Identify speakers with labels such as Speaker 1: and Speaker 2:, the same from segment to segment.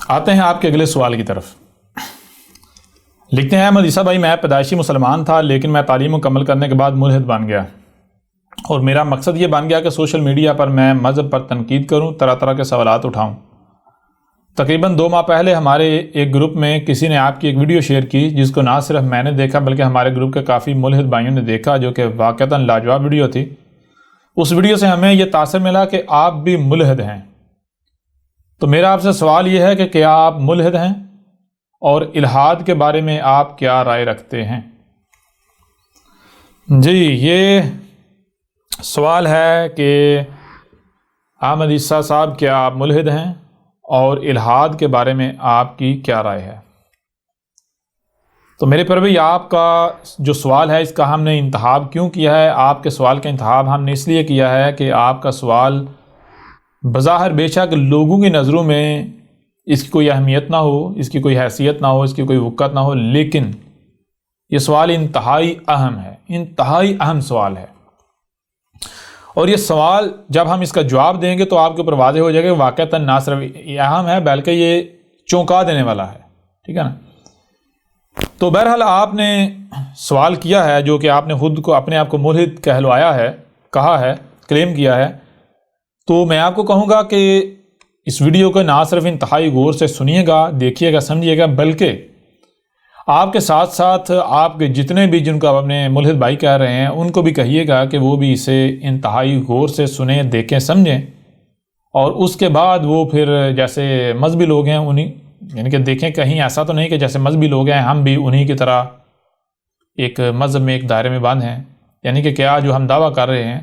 Speaker 1: آتے ہیں آپ کے اگلے سوال کی طرف۔ لکھتے ہیں احمد عیسیٰ بھائی، میں پیدائشی مسلمان تھا لیکن میں تعلیم مکمل کرنے کے بعد ملحد بن گیا، اور میرا مقصد یہ بن گیا کہ سوشل میڈیا پر میں مذہب پر تنقید کروں، طرح طرح کے سوالات اٹھاؤں۔ تقریباً 2 ماہ پہلے ہمارے ایک گروپ میں کسی نے آپ کی ایک ویڈیو شیئر کی جس کو نہ صرف میں نے دیکھا بلکہ ہمارے گروپ کے کافی ملحد بھائیوں نے دیکھا، جو کہ واقعتاً لاجواب ویڈیو تھی۔ اس ویڈیو سے ہمیں یہ تاثر ملا کہ آپ بھی ملحد ہیں۔ تو میرا آپ سے سوال یہ ہے کہ کیا آپ ملحد ہیں، اور الحاد کے بارے میں آپ کیا رائے رکھتے ہیں؟ جی، یہ سوال ہے کہ احمد عیسیٰ صاحب کیا آپ ملحد ہیں، اور الحاد کے بارے میں آپ کی کیا رائے ہے؟ تو میرے پروی، آپ کا جو سوال ہے اس کا ہم نے انتخاب کیوں کیا ہے؟ آپ کے سوال کا انتخاب ہم نے اس لیے کیا ہے کہ آپ کا سوال بظاہر بے شک لوگوں کی نظروں میں اس کی کوئی اہمیت نہ ہو، اس کی کوئی حیثیت نہ ہو، اس کی کوئی وقت نہ ہو، لیکن یہ سوال انتہائی اہم ہے، انتہائی اہم سوال ہے۔ اور یہ سوال جب ہم اس کا جواب دیں گے تو آپ کے اوپر واضح ہو جائے گا کہ واقعتاً نہ صرف یہ اہم ہے بلکہ یہ چونکا دینے والا ہے، ٹھیک ہے نا؟ تو بہرحال آپ نے سوال کیا ہے جو کہ آپ نے خود کو اپنے آپ کو ملحد کہلوایا ہے، کہا ہے، کلیم کیا ہے، تو میں آپ کو کہوں گا کہ اس ویڈیو کو نہ صرف انتہائی غور سے سنیے گا، دیکھیے گا، سمجھیے گا، بلکہ آپ کے ساتھ ساتھ آپ کے جتنے بھی جن کو آپ اپنے ملحد بھائی کہہ رہے ہیں ان کو بھی کہیے گا کہ وہ بھی اسے انتہائی غور سے سنیں، دیکھیں، سمجھیں، اور اس کے بعد وہ پھر جیسے مذہبی لوگ ہیں انہیں، یعنی کہ دیکھیں کہیں ایسا تو نہیں کہ جیسے مذہبی لوگ ہیں ہم بھی انہی کی طرح ایک مذہب میں ایک دائرے میں بند ہیں، یعنی کہ کیا جو ہم دعویٰ کر رہے ہیں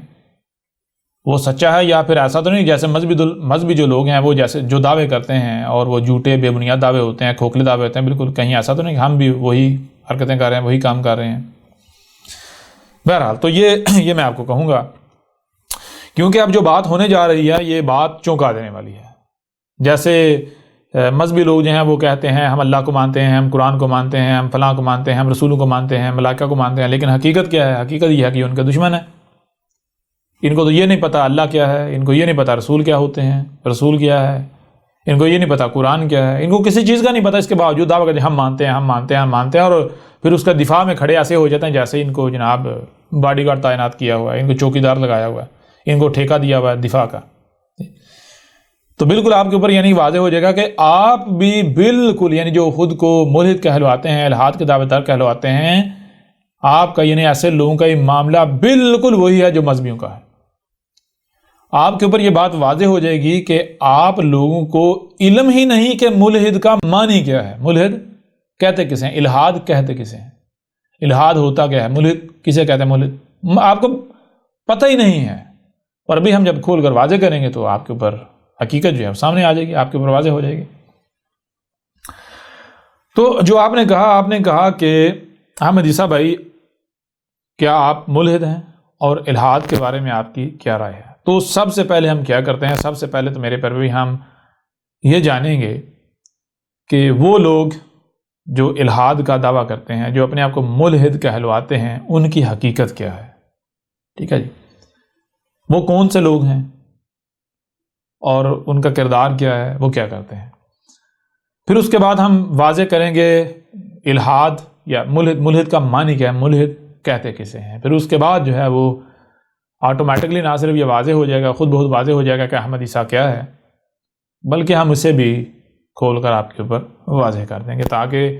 Speaker 1: وہ سچا ہے، یا پھر ایسا تو نہیں جیسے مذہبی جو لوگ ہیں وہ جیسے جو دعوے کرتے ہیں اور وہ جھوٹے بے بنیاد دعوے ہوتے ہیں، کھوکھلے دعوے ہوتے ہیں، بالکل کہیں ایسا تو نہیں کہ ہم بھی وہی حرکتیں کر رہے ہیں، وہی کام کر رہے ہیں۔ بہرحال تو یہ میں آپ کو کہوں گا، کیونکہ اب جو بات ہونے جا رہی ہے یہ بات چونکا دینے والی ہے۔ جیسے مذہبی لوگ جو ہیں وہ کہتے ہیں ہم اللہ کو مانتے ہیں، ہم قرآن کو مانتے ہیں، ہم فلاں کو مانتے ہیں، ہم رسولوں کو مانتے ہیں، ملائکہ کو مانتے ہیں، لیکن حقیقت کیا ہے؟ حقیقت یہ ہے کہ ان کا دشمن ہے۔ ان کو تو یہ نہیں پتا اللہ کیا ہے، ان کو یہ نہیں پتا رسول کیا ہوتے ہیں، رسول کیا ہے، ان کو یہ نہیں پتا قرآن کیا ہے، ان کو کسی چیز کا نہیں پتا، اس کے باوجود دعویٰ کرتے ہیں ہم مانتے ہیں، ہم مانتے ہیں، ہم مانتے ہیں، اور پھر اس کا دفاع میں کھڑے ایسے ہو جاتے ہیں جیسے ان کو جناب باڈی گارڈ تعینات کیا ہوا ہے، ان کو چوکیدار لگایا ہوا ہے، ان کو ٹھیکہ دیا ہوا ہے دفاع کا۔ تو بالکل آپ کے اوپر یعنی واضح ہو جائے گا کہ آپ بھی بالکل یعنی جو خود کو ملحد کہلواتے ہیں، الحاد کے دعوے دار کہلواتے ہیں، آپ کا یعنی ایسے لوگوں کا یہ معاملہ بالکل وہی ہے جو مذہبیوں کا ہے۔ آپ کے اوپر یہ بات واضح ہو جائے گی کہ آپ لوگوں کو علم ہی نہیں کہ ملحد کا معنی کیا ہے، ملحد کہتے کسے ہیں، الحاد کہتے کسے ہیں، الحاد ہوتا کیا ہے، ملحد کسے کہتے ہیں، ملحد آپ کو پتہ ہی نہیں ہے۔ اور ابھی ہم جب کھول کر واضح کریں گے تو آپ کے اوپر حقیقت جو ہے سامنے آ جائے گی، آپ کے اوپر واضح ہو جائے گی۔ تو جو آپ نے کہا کہ احمد عیسیٰ بھائی کیا آپ ملحد ہیں، اور الحاد کے بارے میں آپ کی کیا رائے ہے؟ تو سب سے پہلے ہم کیا کرتے ہیں؟ سب سے پہلے تو میرے پروی ہم یہ جانیں گے کہ وہ لوگ جو الحاد کا دعویٰ کرتے ہیں، جو اپنے آپ کو ملحد کہلواتے ہیں، ان کی حقیقت کیا ہے، ٹھیک ہے جی؟ وہ کون سے لوگ ہیں اور ان کا کردار کیا ہے، وہ کیا کرتے ہیں؟ پھر اس کے بعد ہم واضح کریں گے الحاد یا ملحد کا معنی کیا ہے، ملحد کہتے کسے ہیں۔ پھر اس کے بعد جو ہے وہ آٹومیٹکلی نہ صرف یہ واضح ہو جائے گا، خود بہت واضح ہو جائے گا کہ احمد عیسیٰ کیا ہے، بلکہ ہم اسے بھی کھول کر آپ کے اوپر واضح کر دیں گے تاکہ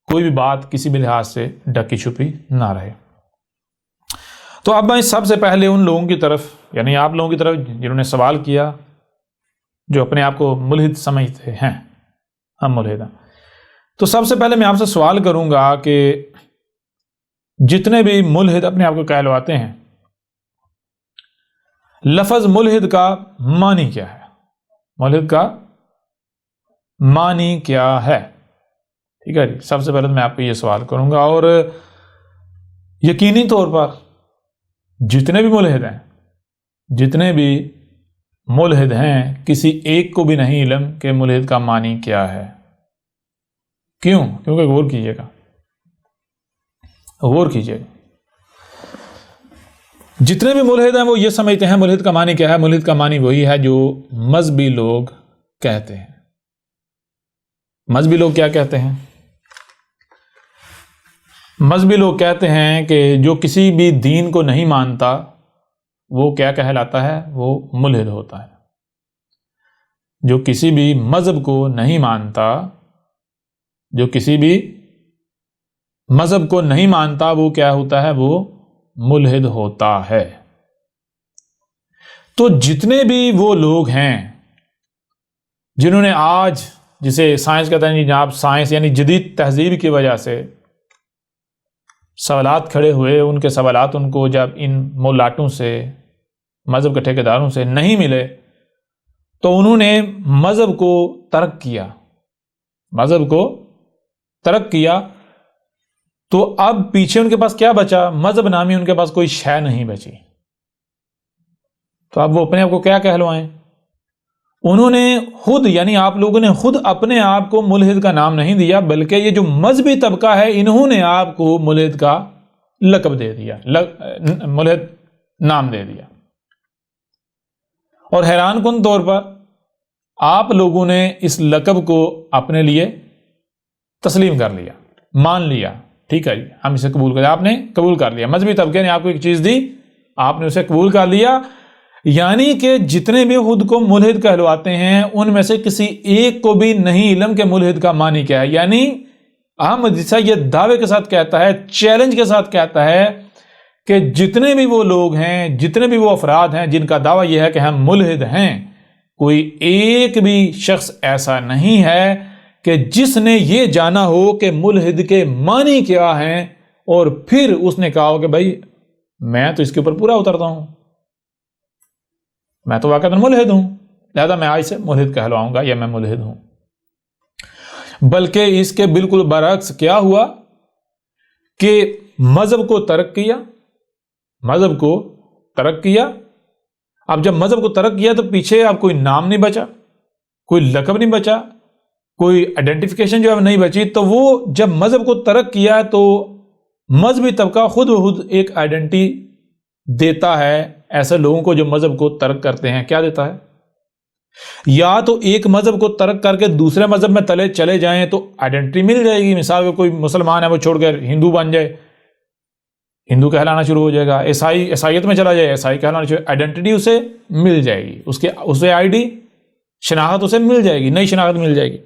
Speaker 1: کوئی بھی بات کسی بھی لحاظ سے ڈکی چھپی نہ رہے۔ تو اب میں سب سے پہلے ان لوگوں کی طرف، یعنی آپ لوگوں کی طرف جنہوں نے سوال کیا، جو اپنے آپ کو ملحد سمجھتے ہیں، ہم ملحد ہیں، تو سب سے پہلے میں آپ سے سوال کروں گا کہ جتنے بھی ملحد اپنے آپ کو کہلواتے ہیں، لفظ ملحد کا معنی کیا ہے؟ ملحد کا معنی کیا ہے؟ ٹھیک ہے جی، سب سے پہلے میں آپ کو یہ سوال کروں گا، اور یقینی طور پر جتنے بھی ملحد ہیں کسی ایک کو بھی نہیں علم کہ ملحد کا معنی کیا ہے۔ کیوں؟ کیونکہ غور کیجئے گا، جتنے بھی ملحد ہیں وہ یہ سمجھتے ہیں ملحد کا معنی کیا ہے؟ ملحد کا معنی وہی ہے جو مذہبی لوگ کہتے ہیں، مذہبی لوگ کیا کہتے ہیں؟ مذہبی لوگ کہتے ہیں کہ جو کسی بھی دین کو نہیں مانتا وہ کیا کہلاتا ہے؟ وہ ملحد ہوتا ہے۔ جو کسی بھی مذہب کو نہیں مانتا، جو کسی بھی مذہب کو نہیں مانتا وہ کیا ہوتا ہے؟ وہ ملحد ہوتا ہے۔ تو جتنے بھی وہ لوگ ہیں جنہوں نے آج، جسے سائنس کہتے ہیں جناب، سائنس یعنی جدید تہذیب کی وجہ سے سوالات کھڑے ہوئے، ان کے سوالات ان کو جب ان مولاٹوں سے، مذہب کے ٹھیکیداروں سے نہیں ملے تو انہوں نے مذہب کو ترک کیا، مذہب کو ترک کیا۔ تو اب پیچھے ان کے پاس کیا بچا؟ مذہب نامی ان کے پاس کوئی شے نہیں بچی۔ تو اب وہ اپنے آپ کو کیا کہلوائیں؟ انہوں نے خود، یعنی آپ لوگوں نے خود اپنے آپ کو ملحد کا نام نہیں دیا، بلکہ یہ جو مذہبی طبقہ ہے انہوں نے آپ کو ملحد کا لقب دے دیا، ملحد نام دے دیا۔ اور حیران کن طور پر آپ لوگوں نے اس لقب کو اپنے لیے تسلیم کر لیا، مان لیا، ٹھیک ہے جی ہم اسے قبول کریں۔ آپ نے قبول کر لیا، مذہبی طبقے نے آپ کو ایک چیز دی، آپ نے اسے قبول کر لیا۔ یعنی کہ جتنے بھی خود کو ملحد کہلواتے ہیں ان میں سے کسی ایک کو بھی نہیں علم کہ ملحد کا معنی کیا ہے۔ یعنی احمد عیسیٰ یہ دعوے کے ساتھ کہتا ہے، چیلنج کے ساتھ کہتا ہے کہ جتنے بھی وہ لوگ ہیں، جتنے بھی وہ افراد ہیں جن کا دعویٰ یہ ہے کہ ہم ملحد ہیں، کوئی ایک بھی شخص ایسا نہیں ہے کہ جس نے یہ جانا ہو کہ ملحد کے معنی کیا ہیں اور پھر اس نے کہا ہو کہ بھائی میں تو اس کے اوپر پورا اترتا ہوں، میں تو واقعتاً ملحد ہوں، لہذا میں آج سے ملحد کہلواؤں گا یا میں ملحد ہوں۔ بلکہ اس کے بالکل برعکس کیا ہوا کہ مذہب کو ترک کیا، مذہب کو ترک کیا۔ اب جب مذہب کو ترک کیا تو پیچھے اب کوئی نام نہیں بچا، کوئی لقب نہیں بچا، کوئی آئیڈینٹیفیکیشن جو ہے نہیں بچی۔ تو وہ جب مذہب کو ترک کیا تو مذہبی طبقہ خود بخود ایک آئیڈینٹی دیتا ہے ایسے لوگوں کو جو مذہب کو ترک کرتے ہیں۔ کیا دیتا ہے؟ یا تو ایک مذہب کو ترک کر کے دوسرے مذہب میں تلے چلے جائیں تو آئیڈینٹی مل جائے گی۔ مثال کے کوئی مسلمان ہے وہ چھوڑ کر ہندو بن جائے، ہندو کہلانا شروع ہو جائے گا، عیسائیت میں چلا جائے، عیسائی کہلانا شروع، آئیڈینٹی اسے مل جائے گی، اسے آئی ڈی، شناخت اسے مل جائے گی، نئی شناخت مل جائے گی۔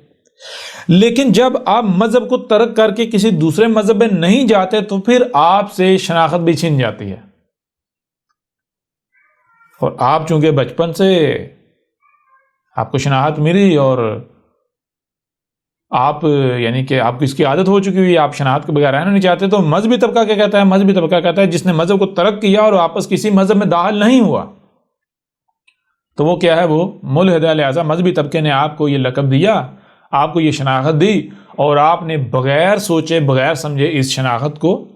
Speaker 1: لیکن جب آپ مذہب کو ترک کر کے کسی دوسرے مذہب میں نہیں جاتے تو پھر آپ سے شناخت بھی چھن جاتی ہے۔ اور آپ چونکہ بچپن سے آپ کو شناخت ملی اور آپ یعنی کہ آپ کو اس کی عادت ہو چکی ہوئی، آپ شناخت کے بغیر رہنا نہیں چاہتے، تو مذہبی طبقہ کیا کہتا ہے؟ مذہبی طبقہ کہتا ہے جس نے مذہب کو ترک کیا اور واپس کسی مذہب میں داخل نہیں ہوا تو وہ کیا ہے؟ وہ ملحد ہے۔ لہذا مذہبی طبقے نے آپ کو یہ لقب دیا، آپ کو یہ شناخت دی اور آپ نے بغیر سوچے بغیر سمجھے اس شناخت کو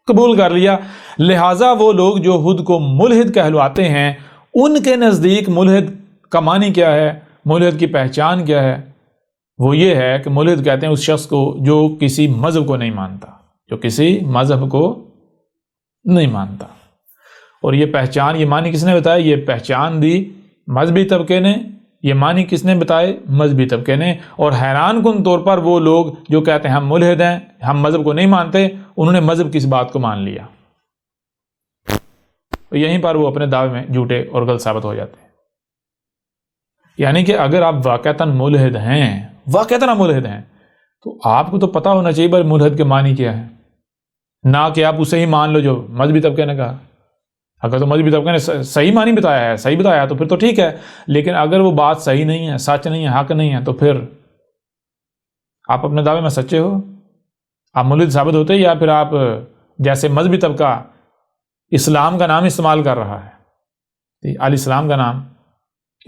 Speaker 1: قبول کر لیا۔ لہٰذا وہ لوگ جو خود کو ملحد کہلواتے ہیں ان کے نزدیک ملحد کا معنی کیا ہے؟ ملحد کی پہچان کیا ہے؟ وہ یہ ہے کہ ملحد کہتے ہیں اس شخص کو جو کسی مذہب کو نہیں مانتا، جو کسی مذہب کو نہیں مانتا۔ اور یہ پہچان، یہ معنی کس نے بتایا؟ یہ پہچان دی مذہبی طبقے نے، یہ معنی کس نے بتائے؟ مذہبی طبقے نے۔ اور حیران کن طور پر وہ لوگ جو کہتے ہیں ہم ملحد ہیں، ہم مذہب کو نہیں مانتے، انہوں نے مذہب کی اس بات کو مان لیا، یہیں پر وہ اپنے دعوے میں جھوٹے اور غلط ثابت ہو جاتے ہیں۔ یعنی کہ اگر آپ واقعتاً ملحد ہیں، واقعتاً ملحد ہیں، تو آپ کو تو پتہ ہونا چاہیے بھائی ملحد کے معنی کیا ہے، نہ کہ آپ اسے ہی مان لو جو مذہبی طبقے نے کہا۔ اگر تو مذہبی طبقے نے صحیح معنی بتایا ہے، صحیح بتایا ہے تو پھر تو ٹھیک ہے، لیکن اگر وہ بات صحیح نہیں ہے، سچ نہیں ہے، حق نہیں ہے، تو پھر آپ اپنے دعوے میں سچے ہو، آپ ملحد ثابت ہوتے، یا پھر آپ جیسے مذہبی طبقہ اسلام کا نام استعمال کر رہا ہے، علیہ السلام کا نام،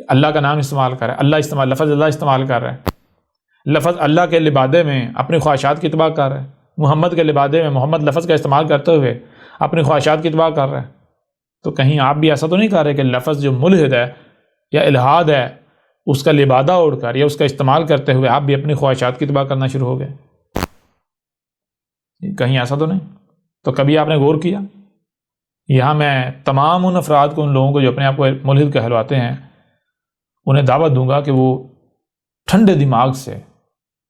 Speaker 1: اللہ کا نام استعمال کر رہا ہے، لفظ اللہ استعمال کر رہا ہے، لفظ اللہ کے لبادے میں اپنی خواہشات کی اتباع کر رہا ہے، محمد کے لبادے میں محمد لفظ کا استعمال کرتے ہوئے اپنی خواہشات کی اتباع کر رہا ہے، تو کہیں آپ بھی ایسا تو نہیں کر رہے کہ لفظ جو ملحد ہے یا الحاد ہے اس کا لبادہ اوڑھ کر یا اس کا استعمال کرتے ہوئے آپ بھی اپنی خواہشات کی اتباع کرنا شروع ہو گئے؟ کہیں ایسا تو نہیں؟ تو کبھی آپ نے غور کیا؟ یہاں میں تمام ان افراد کو، ان لوگوں کو جو اپنے آپ کو ملحد کہلواتے ہیں، انہیں دعوت دوں گا کہ وہ ٹھنڈے دماغ سے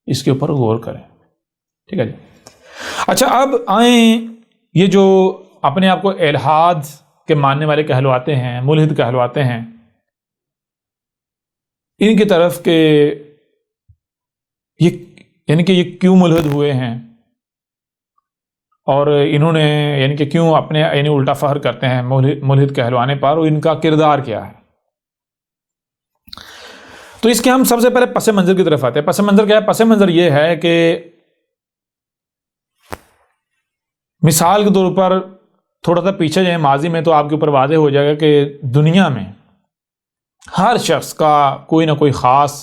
Speaker 1: اس کے اوپر غور کریں. ٹھیک ہے جی. اچھا اب آئیں یہ جو اپنے آپ کو الحاد کے ماننے والے کہلواتے ہیں، ملحد کہلواتے ہیں، ان کی طرف کہ یہ کیوں ملحد ہوئے ہیں اور انہوں نے یعنی کہ کیوں اپنے الٹا فخر کرتے ہیں ملحد کہلوانے پر، اور ان کا کردار کیا ہے. تو اس کے ہم سب سے پہلے پس منظر کی طرف آتے ہیں. پس منظر کیا ہے؟ پس منظر یہ ہے کہ مثال کے طور پر تھوڑا سا پیچھے جائیں ماضی میں تو آپ کے اوپر واضح ہو جائے گا کہ دنیا میں ہر شخص کا کوئی نہ کوئی خاص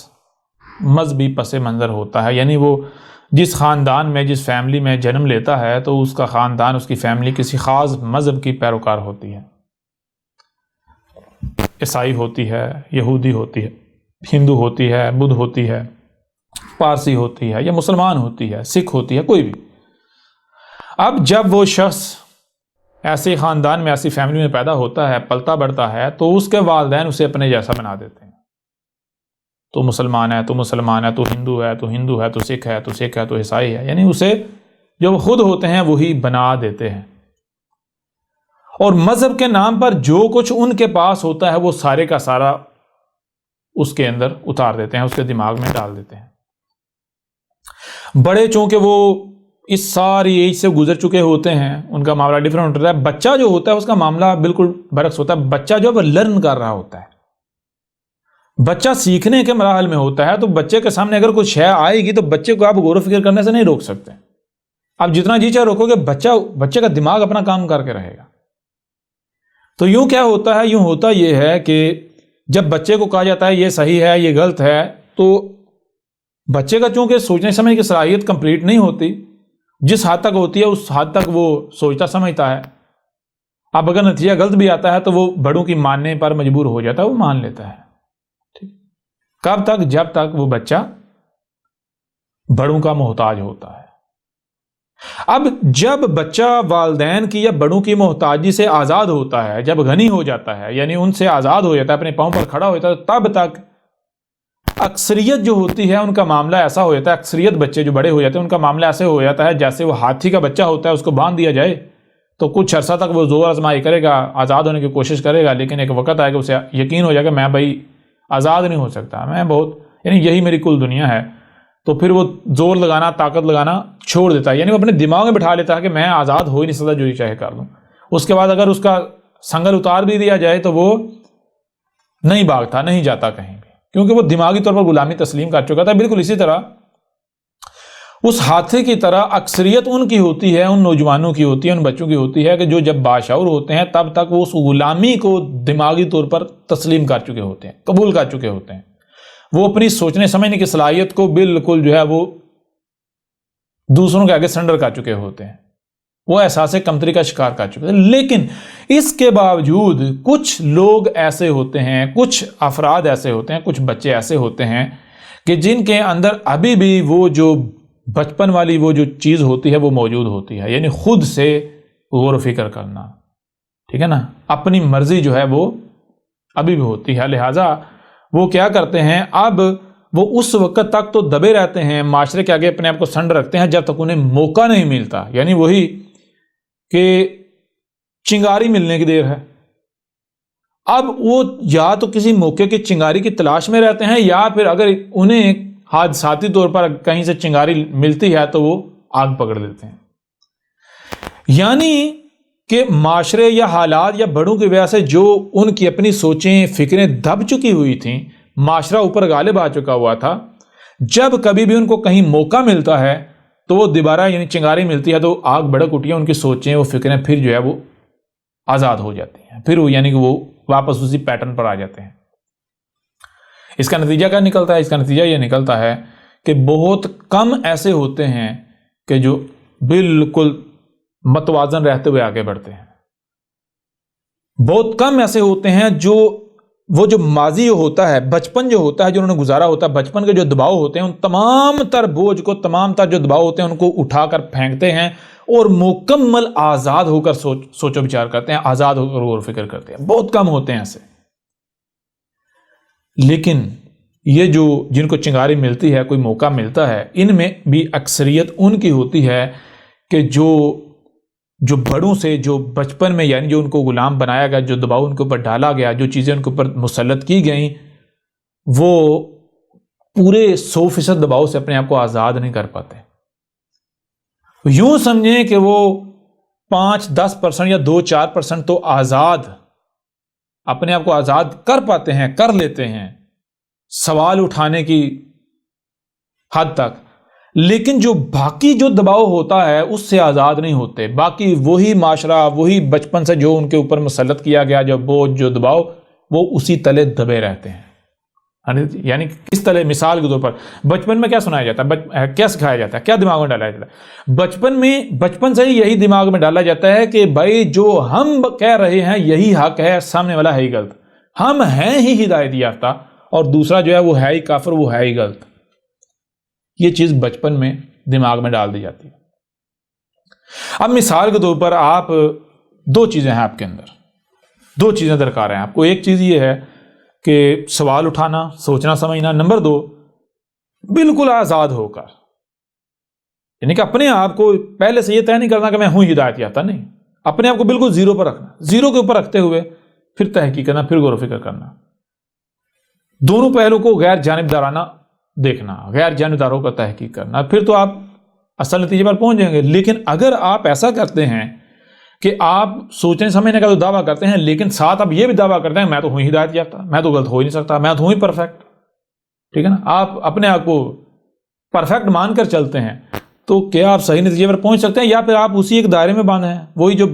Speaker 1: مذہبی پس منظر ہوتا ہے. یعنی وہ جس خاندان میں، جس فیملی میں جنم لیتا ہے تو اس کا خاندان، اس کی فیملی کسی خاص مذہب کی پیروکار ہوتی ہے. عیسائی ہوتی ہے، یہودی ہوتی ہے، ہندو ہوتی ہے، بدھ ہوتی ہے، پارسی ہوتی ہے، یا مسلمان ہوتی ہے، سکھ ہوتی ہے، کوئی بھی. اب جب وہ شخص ایسے خاندان میں، ایسی فیملی میں پیدا ہوتا ہے، پلتا بڑھتا ہے، تو اس کے والدین اسے اپنے جیسا بنا دیتے ہیں. تو مسلمان ہے تو مسلمان ہے، تو ہندو ہے تو ہندو ہے، تو سکھ ہے تو سکھ ہے، تو عیسائی ہے. یعنی اسے جو وہ خود ہوتے ہیں وہی بنا دیتے ہیں، اور مذہب کے نام پر جو کچھ ان کے پاس ہوتا ہے وہ سارے کا سارا اس کے اندر اتار دیتے ہیں، اس کے دماغ میں ڈال دیتے ہیں. بڑے چونکہ وہ اس ساری ایج سے گزر چکے ہوتے ہیں، ان کا معاملہ ڈیفرنٹ ہوتا ہے. بچہ جو ہوتا ہے اس کا معاملہ بالکل برعکس ہوتا ہے. بچہ جو ہے وہ لرن کر رہا ہوتا ہے، بچہ سیکھنے کے مراحل میں ہوتا ہے. تو بچے کے سامنے اگر کوئی شے آئے گی تو بچے کو آپ غور و فکر کرنے سے نہیں روک سکتے. آپ جتنا جی چاہے روکو گے، بچے کا دماغ اپنا کام کر کے رہے گا. تو یوں کیا ہوتا ہے؟ یوں ہوتا یہ ہے کہ جب بچے کو کہا جاتا ہے یہ صحیح ہے، یہ غلط ہے، تو بچے کا چونکہ سوچنے سمجھنے کی صلاحیت کمپلیٹ نہیں ہوتی، جس حد تک ہوتی ہے اس حد تک وہ سوچتا سمجھتا ہے. اب اگر نتیجہ غلط بھی آتا ہے تو وہ بڑوں کی ماننے پر مجبور ہو جاتا ہے، وہ مان لیتا ہے. ٹھیک. کب تک؟ جب تک وہ بچہ بڑوں کا محتاج ہوتا ہے. اب جب بچہ والدین کی یا بڑوں کی محتاجی سے آزاد ہوتا ہے، جب غنی ہو جاتا ہے، یعنی ان سے آزاد ہو جاتا ہے، اپنے پاؤں پر کھڑا ہو جاتا ہے، تب تک اکثریت جو ہوتی ہے ان کا معاملہ ایسا ہو جاتا ہے، اکثریت بچے جو بڑے ہو جاتے ہیں ان کا معاملہ ایسے ہو جاتا ہے جیسے وہ ہاتھی کا بچہ ہوتا ہے، اس کو باندھ دیا جائے تو کچھ عرصہ تک وہ زور آزمائی کرے گا، آزاد ہونے کی کوشش کرے گا، لیکن ایک وقت آئے گا اسے یقین ہو جائے گا میں بھائی آزاد نہیں ہو سکتا، میں یعنی یہی میری کل دنیا ہے. تو پھر وہ زور لگانا، طاقت لگانا چھوڑ دیتا ہے. یعنی وہ اپنے دماغ میں بٹھا لیتا ہے کہ میں آزاد ہو ہی نہیں سکتا، جو ہی چاہے کر لوں. اس کے بعد اگر اس کا سنگل اتار بھی دیا جائے تو وہ نہیں بھاگتا، نہیں جاتا کہیں بھی، کیونکہ وہ دماغی طور پر غلامی تسلیم کر چکا تھا. بالکل اسی طرح اس ہاتھی کی طرح اکثریت ان کی ہوتی ہے، ان نوجوانوں کی ہوتی ہے، ان بچوں کی ہوتی ہے کہ جو جب باشعور ہوتے ہیں تب تک وہ اس غلامی کو دماغی طور پر تسلیم کر چکے ہوتے ہیں، قبول کر چکے ہوتے ہیں. وہ اپنی سوچنے سمجھنے کی صلاحیت کو بالکل جو ہے وہ دوسروں کے آگے سرنڈر کر چکے ہوتے ہیں، وہ احساس کمتری کا شکار کر چکے ہیں. لیکن اس کے باوجود کچھ لوگ ایسے ہوتے ہیں، کچھ افراد ایسے ہوتے ہیں، کچھ بچے ایسے ہوتے ہیں کہ جن کے اندر ابھی بھی وہ جو بچپن والی وہ جو چیز ہوتی ہے وہ موجود ہوتی ہے. یعنی خود سے غور و فکر کرنا، ٹھیک ہے نا، اپنی مرضی جو ہے وہ ابھی بھی ہوتی ہے. لہٰذا وہ کیا کرتے ہیں؟ اب وہ اس وقت تک تو دبے رہتے ہیں، معاشرے کے آگے اپنے آپ کو سنڈ رکھتے ہیں جب تک انہیں موقع نہیں ملتا. یعنی وہی کہ چنگاری ملنے کی دیر ہے. اب وہ یا تو کسی موقع کی چنگاری کی تلاش میں رہتے ہیں، یا پھر اگر انہیں حادثاتی طور پر کہیں سے چنگاری ملتی ہے تو وہ آگ پکڑ لیتے ہیں. یعنی کہ معاشرے یا حالات یا بڑوں کی وجہ سے جو ان کی اپنی سوچیں فکریں دب چکی ہوئی تھیں، معاشرہ اوپر غالب آ چکا ہوا تھا، جب کبھی بھی ان کو کہیں موقع ملتا ہے تو وہ دوبارہ یعنی چنگاری ملتی ہے تو آگ بھڑک اٹھی ہے، ان کی سوچیں، وہ فکریں پھر جو ہے وہ آزاد ہو جاتی ہیں، پھر وہ یعنی کہ وہ واپس اسی پیٹرن پر آ جاتے ہیں. اس کا نتیجہ کیا نکلتا ہے؟ اس کا نتیجہ یہ نکلتا ہے کہ بہت کم ایسے ہوتے ہیں کہ جو بالکل متوازن رہتے ہوئے آگے بڑھتے ہیں. بہت کم ایسے ہوتے ہیں جو وہ جو ماضی ہوتا ہے، بچپن جو ہوتا ہے، جو انہوں نے گزارا ہوتا ہے، بچپن کے جو دباؤ ہوتے ہیں، ان تمام تر بوجھ کو، تمام تر جو دباؤ ہوتے ہیں ان کو اٹھا کر پھینکتے ہیں اور مکمل آزاد ہو کر سوچو بچار کرتے ہیں، آزاد ہو کر غور و فکر کرتے ہیں. بہت کم ہوتے ہیں ایسے. لیکن یہ جو جن کو چنگاری ملتی ہے، کوئی موقع ملتا ہے، ان میں بھی اکثریت ان کی ہوتی ہے کہ جو بڑوں سے جو بچپن میں یعنی جو ان کو غلام بنایا گیا، جو دباؤ ان کے اوپر ڈالا گیا، جو چیزیں ان کے اوپر مسلط کی گئیں، وہ پورے 100% دباؤ سے اپنے آپ کو آزاد نہیں کر پاتے۔ یوں سمجھیں کہ وہ 5-10% یا 2-4% تو آزاد اپنے آپ کو آزاد کر پاتے ہیں، کر لیتے ہیں سوال اٹھانے کی حد تک، لیکن جو باقی جو دباؤ ہوتا ہے اس سے آزاد نہیں ہوتے۔ باقی وہی معاشرہ، وہی بچپن سے جو ان کے اوپر مسلط کیا گیا جو بوجھ، جو دباؤ، وہ اسی تلے دبے رہتے ہیں۔ یعنی کس طرح؟ مثال کے طور پر بچپن میں کیا سنایا جاتا ہے، کیا سکھایا جاتا ہے، کیا دماغ میں ڈالا جاتا ہے؟ بچپن سے ہی یہی دماغ میں ڈالا جاتا ہے کہ بھائی جو ہم کہہ رہے ہیں یہی حق ہے، سامنے والا ہے ہی غلط، ہم ہیں ہی ہدایت یافتہ اور دوسرا جو ہے وہ ہے ہی کافر، وہ ہے ہی غلط۔ یہ چیز بچپن میں دماغ میں ڈال دی جاتی ہے۔ اب مثال کے طور پر آپ 2 چیزیں ہیں، آپ کے اندر 2 چیزیں درکار ہیں آپ کو۔ ایک چیز یہ ہے کہ سوال اٹھانا، سوچنا سمجھنا۔ نمبر 2، بالکل آزاد ہو کر، یعنی کہ اپنے آپ کو پہلے سے یہ طے نہیں کرنا کہ میں ہوں ہدایت یافتہ، نہیں، اپنے آپ کو بالکل زیرو پر رکھنا، زیرو کے اوپر رکھتے ہوئے پھر تحقیق کرنا، پھر غور و فکر کرنا۔ دونوں پہلو کو غیر جانبدارانہ دیکھنا، غیر جانبداروں کا تحقیق کرنا، پھر تو آپ اصل نتیجے پر پہنچ جائیں گے۔ لیکن اگر آپ ایسا کرتے ہیں کہ آپ سوچنے سمجھنے کا تو دعویٰ کرتے ہیں لیکن ساتھ آپ یہ بھی دعویٰ کرتے ہیں میں تو ہوں ہدایت یافتہ، میں تو غلط ہو ہی نہیں سکتا، میں تو ہوں ہی پرفیکٹ، ٹھیک ہے نا، آپ اپنے آپ کو پرفیکٹ مان کر چلتے ہیں، تو کیا آپ صحیح نتیجے پر پہنچ سکتے ہیں؟ یا پھر آپ اسی ایک دائرے میں باندھے ہیں، وہی جو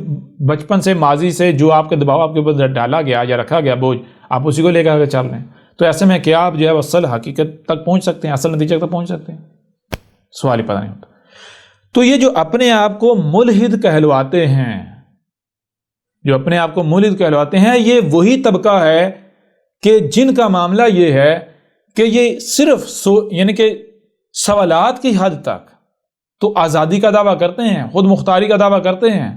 Speaker 1: بچپن سے ماضی سے جو آپ کے دباؤ آپ کے اوپر ڈالا گیا یا رکھا گیا بوجھ، آپ اسی کو لے کر چل رہے ہیں۔ تو ایسے میں کیا آپ جو ہے اصل حقیقت تک پہنچ سکتے ہیں، اصل نتیجے تک پہنچ سکتے ہیں؟ سوال ہی پتہ نہیں ہوتا۔ تو یہ جو اپنے آپ کو ملحد کہلواتے ہیں، جو اپنے آپ کو ملحد کہلواتے ہیں، یہ وہی طبقہ ہے کہ جن کا معاملہ یہ ہے کہ یہ صرف یعنی کہ سوالات کی حد تک تو آزادی کا دعویٰ کرتے ہیں، خود مختاری کا دعویٰ کرتے ہیں،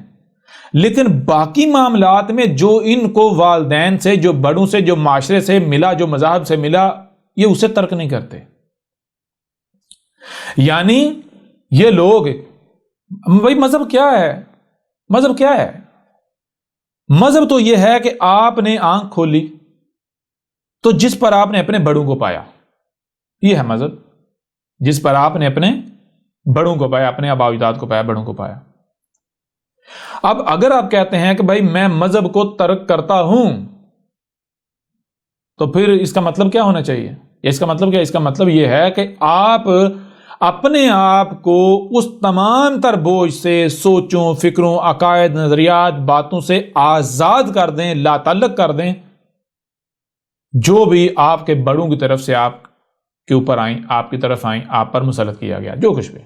Speaker 1: لیکن باقی معاملات میں جو ان کو والدین سے، جو بڑوں سے، جو معاشرے سے ملا، جو مذاہب سے ملا، یہ اسے ترک نہیں کرتے۔ یعنی یہ لوگ، بھائی مذہب کیا ہے؟ مذہب کیا ہے؟ مذہب تو یہ ہے کہ آپ نے آنکھ کھولی تو جس پر آپ نے اپنے بڑوں کو پایا، یہ ہے مذہب، جس پر آپ نے اپنے بڑوں کو پایا، اپنے آباء و اجداد کو پایا، بڑوں کو پایا۔ اب اگر آپ کہتے ہیں کہ بھائی میں مذہب کو ترک کرتا ہوں، تو پھر اس کا مطلب کیا ہونا چاہیے؟ اس کا مطلب کیا؟ اس کا مطلب یہ ہے کہ آپ اپنے آپ کو اس تمام تر بوجھ سے، سوچوں، فکروں، عقائد، نظریات، باتوں سے آزاد کر دیں، لا تعلق کر دیں، جو بھی آپ کے بڑوں کی طرف سے آپ کے اوپر آئیں، آپ کی طرف آئیں، آپ پر مسلط کیا گیا، جو کچھ بھی،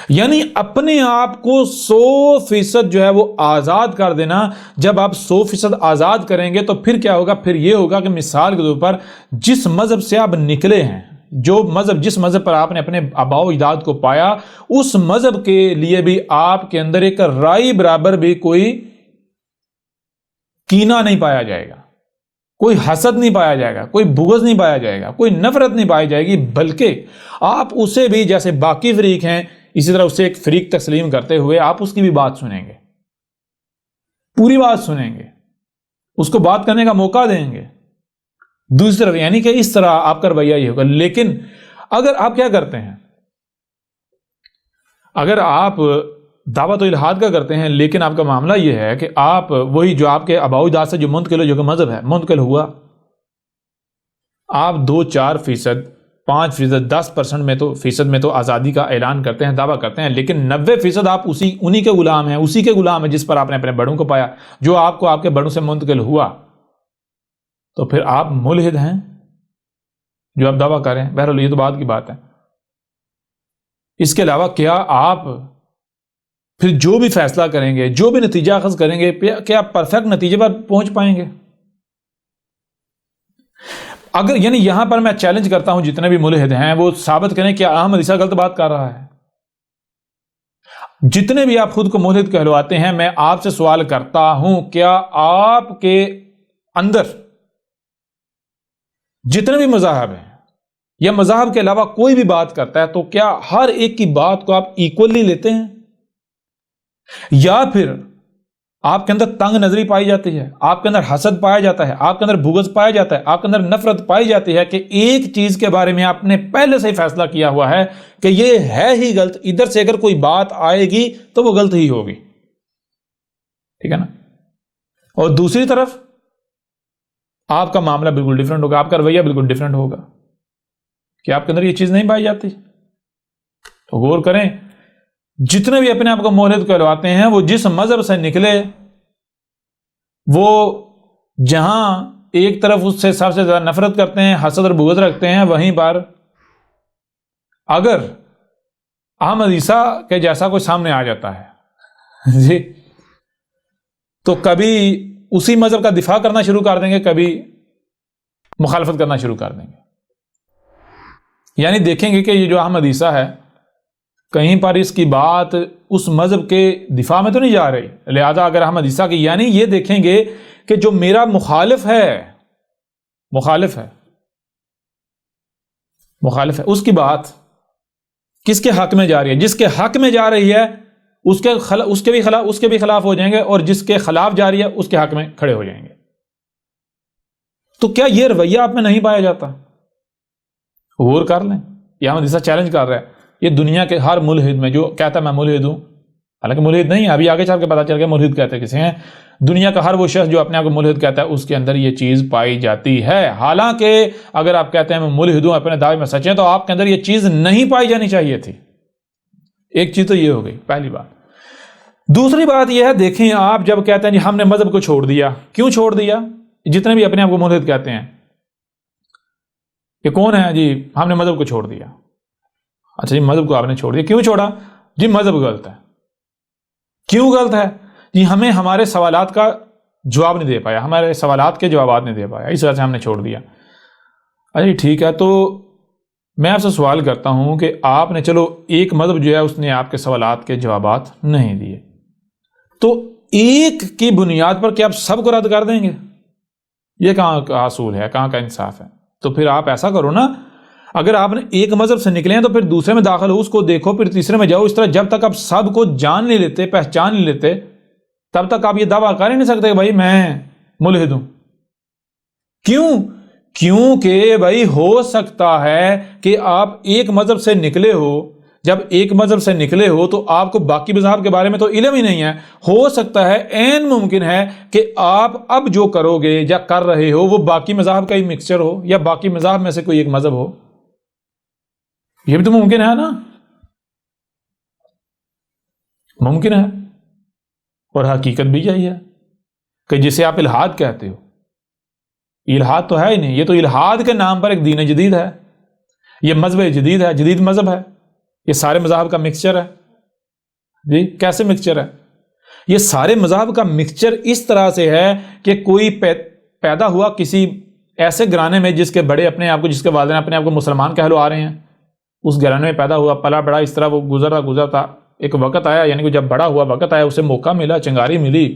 Speaker 1: یعنی اپنے آپ کو 100% جو ہے وہ آزاد کر دینا۔ جب آپ 100% آزاد کریں گے تو پھر کیا ہوگا؟ پھر یہ ہوگا کہ مثال کے طور پر جس مذہب سے آپ نکلے ہیں، جس مذہب پر آپ نے اپنے آباء و اجداد کو پایا، اس مذہب کے لیے بھی آپ کے اندر ایک رائی برابر بھی کوئی کینہ نہیں پایا جائے گا، کوئی حسد نہیں پایا جائے گا، کوئی بغض نہیں پایا جائے گا، کوئی نفرت نہیں پائی جائے گی، بلکہ آپ اسے بھی جیسے باقی فریق ہیں اسی طرح اسے ایک فریق تسلیم کرتے ہوئے آپ اس کی بھی بات سنیں گے، پوری بات سنیں گے، اس کو بات کرنے کا موقع دیں گے دوسری طرف، یعنی کہ اس طرح آپ کا رویہ یہ ہوگا۔ لیکن اگر آپ کیا کرتے ہیں، اگر آپ دعوت و الحاد کا کرتے ہیں لیکن آپ کا معاملہ یہ ہے کہ آپ وہی جو آپ کے آباء و اجداد سے جو منتقل ہو، جو کہ مذہب ہے، منتقل ہوا، آپ 2-4%، 5%، 10% میں تو آزادی کا اعلان کرتے ہیں، دعویٰ کرتے ہیں، لیکن 90% آپ انہی کے غلام ہیں، اسی کے غلام ہیں جس پر آپ نے اپنے بڑوں کو پایا، جو آپ کو آپ کے بڑوں سے منتقل ہوا، تو پھر آپ ملحد ہیں جو آپ دعویٰ کریں۔ بہرحال یہ تو بعد کی بات ہے۔ اس کے علاوہ کیا آپ پھر جو بھی فیصلہ کریں گے، جو بھی نتیجہ اخذ کریں گے، کیا آپ پرفیکٹ نتیجے پر پہنچ پائیں گے؟ اگر یعنی یہاں پر میں چیلنج کرتا ہوں جتنے بھی ملحد ہیں وہ ثابت کریں کہ احمد عیسیٰ غلط بات کر رہا ہے۔ جتنے بھی آپ خود کو ملحد کہلواتے ہیں، میں آپ سے سوال کرتا ہوں، کیا آپ کے اندر جتنے بھی مذاہب ہیں یا مذاہب کے علاوہ کوئی بھی بات کرتا ہے تو کیا ہر ایک کی بات کو آپ ایکولی لیتے ہیں، یا پھر آپ کے اندر تنگ نظری پائی جاتی ہے، آپ کے اندر حسد پایا جاتا ہے، آپ کے اندر بغض پایا جاتا ہے، آپ کے اندر نفرت پائی جاتی ہے کہ ایک چیز کے بارے میں آپ نے پہلے سے ہی فیصلہ کیا ہوا ہے کہ یہ ہے ہی غلط، ادھر سے اگر کوئی بات آئے گی تو وہ غلط ہی ہوگی، ٹھیک ہے نا؟ اور دوسری طرف آپ کا معاملہ بالکل ڈیفرنٹ ہوگا، آپ کا رویہ بالکل ڈیفرنٹ ہوگا کہ آپ کے اندر یہ چیز نہیں پائی جاتی۔ تو غور کریں، جتنے بھی اپنے آپ کو مولد کہلواتے ہیں وہ جس مذہب سے نکلے، وہ جہاں ایک طرف اس سے سب سے زیادہ نفرت کرتے ہیں، حسد اور بغض رکھتے ہیں، وہیں پر اگر احمد عیسیٰ کے جیسا کوئی سامنے آ جاتا ہے جی، تو کبھی اسی مذہب کا دفاع کرنا شروع کر دیں گے، کبھی مخالفت کرنا شروع کر دیں گے۔ یعنی دیکھیں گے کہ یہ جو احمد عیسیٰ ہے، کہیں پر اس کی بات اس مذہب کے دفاع میں تو نہیں جا رہی، لہذا اگر احمد عیسیٰ کی، یعنی یہ دیکھیں گے کہ جو میرا مخالف ہے اس کی بات کس کے حق میں جا رہی ہے، جس کے حق میں جا رہی ہے اس کے بھی خلاف ہو جائیں گے، اور جس کے خلاف جا رہی ہے اس کے حق میں کھڑے ہو جائیں گے۔ تو کیا یہ رویہ آپ میں نہیں پایا جاتا؟ غور کر لیں، یہ احمد عیسیٰ چیلنج کر رہا ہے یہ دنیا کے ہر ملحد میں، جو کہتا ہے میں ملحد ہوں، حالانکہ ملحد نہیں ہے، ابھی آگے چل کے پتا چل گیا ملحد کہتے کسے ہیں، دنیا کا ہر وہ شخص جو اپنے آپ کو ملحد کہتا ہے اس کے اندر یہ چیز پائی جاتی ہے۔ حالانکہ اگر آپ کہتے ہیں میں ملحد ہوں، اپنے دعوے میں سچے ہیں، تو آپ کے اندر یہ چیز نہیں پائی جانی چاہیے تھی۔ ایک چیز تو یہ ہو گئی، پہلی بات۔ دوسری بات یہ ہے، دیکھیں آپ جب کہتے ہیں جی ہم نے مذہب کو چھوڑ دیا، کیوں چھوڑ دیا؟ جتنے بھی اپنے آپ کو ملحد کہتے ہیں یہ کون ہے جی ہم نے مذہب کو چھوڑ دیا؟ اچھا جی مذہب کو آپ نے چھوڑ دیا، کیوں چھوڑا؟ جی مذہب غلط ہے۔ کیوں غلط ہے؟ جی ہمیں ہمارے سوالات کا جواب نہیں دے پایا، ہمارے سوالات کے جوابات نہیں دے پایا، اس وجہ سے ہم نے چھوڑ دیا۔ اچھا جی ٹھیک ہے، تو میں آپ سے سوال کرتا ہوں کہ آپ نے چلو ایک مذہب جو ہے اس نے آپ کے سوالات کے جوابات نہیں دیے، تو ایک کی بنیاد پر کیا آپ سب کو رد کر دیں گے؟ یہ کہاں کا اصول ہے، کہاں کا انصاف ہے؟ تو پھر آپ ایسا کرو نا، اگر آپ نے ایک مذہب سے نکلے ہیں تو پھر دوسرے میں داخل ہو، اس کو دیکھو، پھر تیسرے میں جاؤ، اس طرح جب تک آپ سب کو جان نہیں لیتے، پہچان نہیں لیتے، تب تک آپ یہ دعویٰ کر ہی نہیں سکتے کہ بھائی میں ملحد ہوں۔ کیونکہ بھائی ہو سکتا ہے کہ آپ ایک مذہب سے نکلے ہو، جب ایک مذہب سے نکلے ہو تو آپ کو باقی مذاہب کے بارے میں تو علم ہی نہیں ہے، ہو سکتا ہے، عین ممکن ہے کہ آپ اب جو کرو گے یا کر رہے ہو وہ باقی مذاہب کا ہی مکسچر ہو، یا باقی مذاہب میں سے کوئی ایک مذہب ہو، یہ بھی تو ممکن ہے نا، ممکن ہے۔ اور حقیقت بھی یہی ہے کہ جسے آپ الحاد کہتے ہو، الحاد تو ہے ہی نہیں، یہ تو الحاد کے نام پر ایک دین جدید ہے، یہ مذہب جدید ہے، جدید مذہب ہے، یہ سارے مذاہب کا مکسچر ہے۔ جی کیسے مکسچر ہے؟ یہ سارے مذاہب کا مکسچر اس طرح سے ہے کہ کوئی پیدا ہوا کسی ایسے گھرانے میں جس کے بڑے اپنے آپ کو، جس کے والدین اپنے آپ کو مسلمان کہلو آ رہے ہیں، اس گھرانے میں پیدا ہوا، پلا بڑا، اس طرح وہ گزرتا ایک وقت آیا، یعنی کہ جب بڑا ہوا وقت آیا، اسے موقع ملا، چنگاری ملی،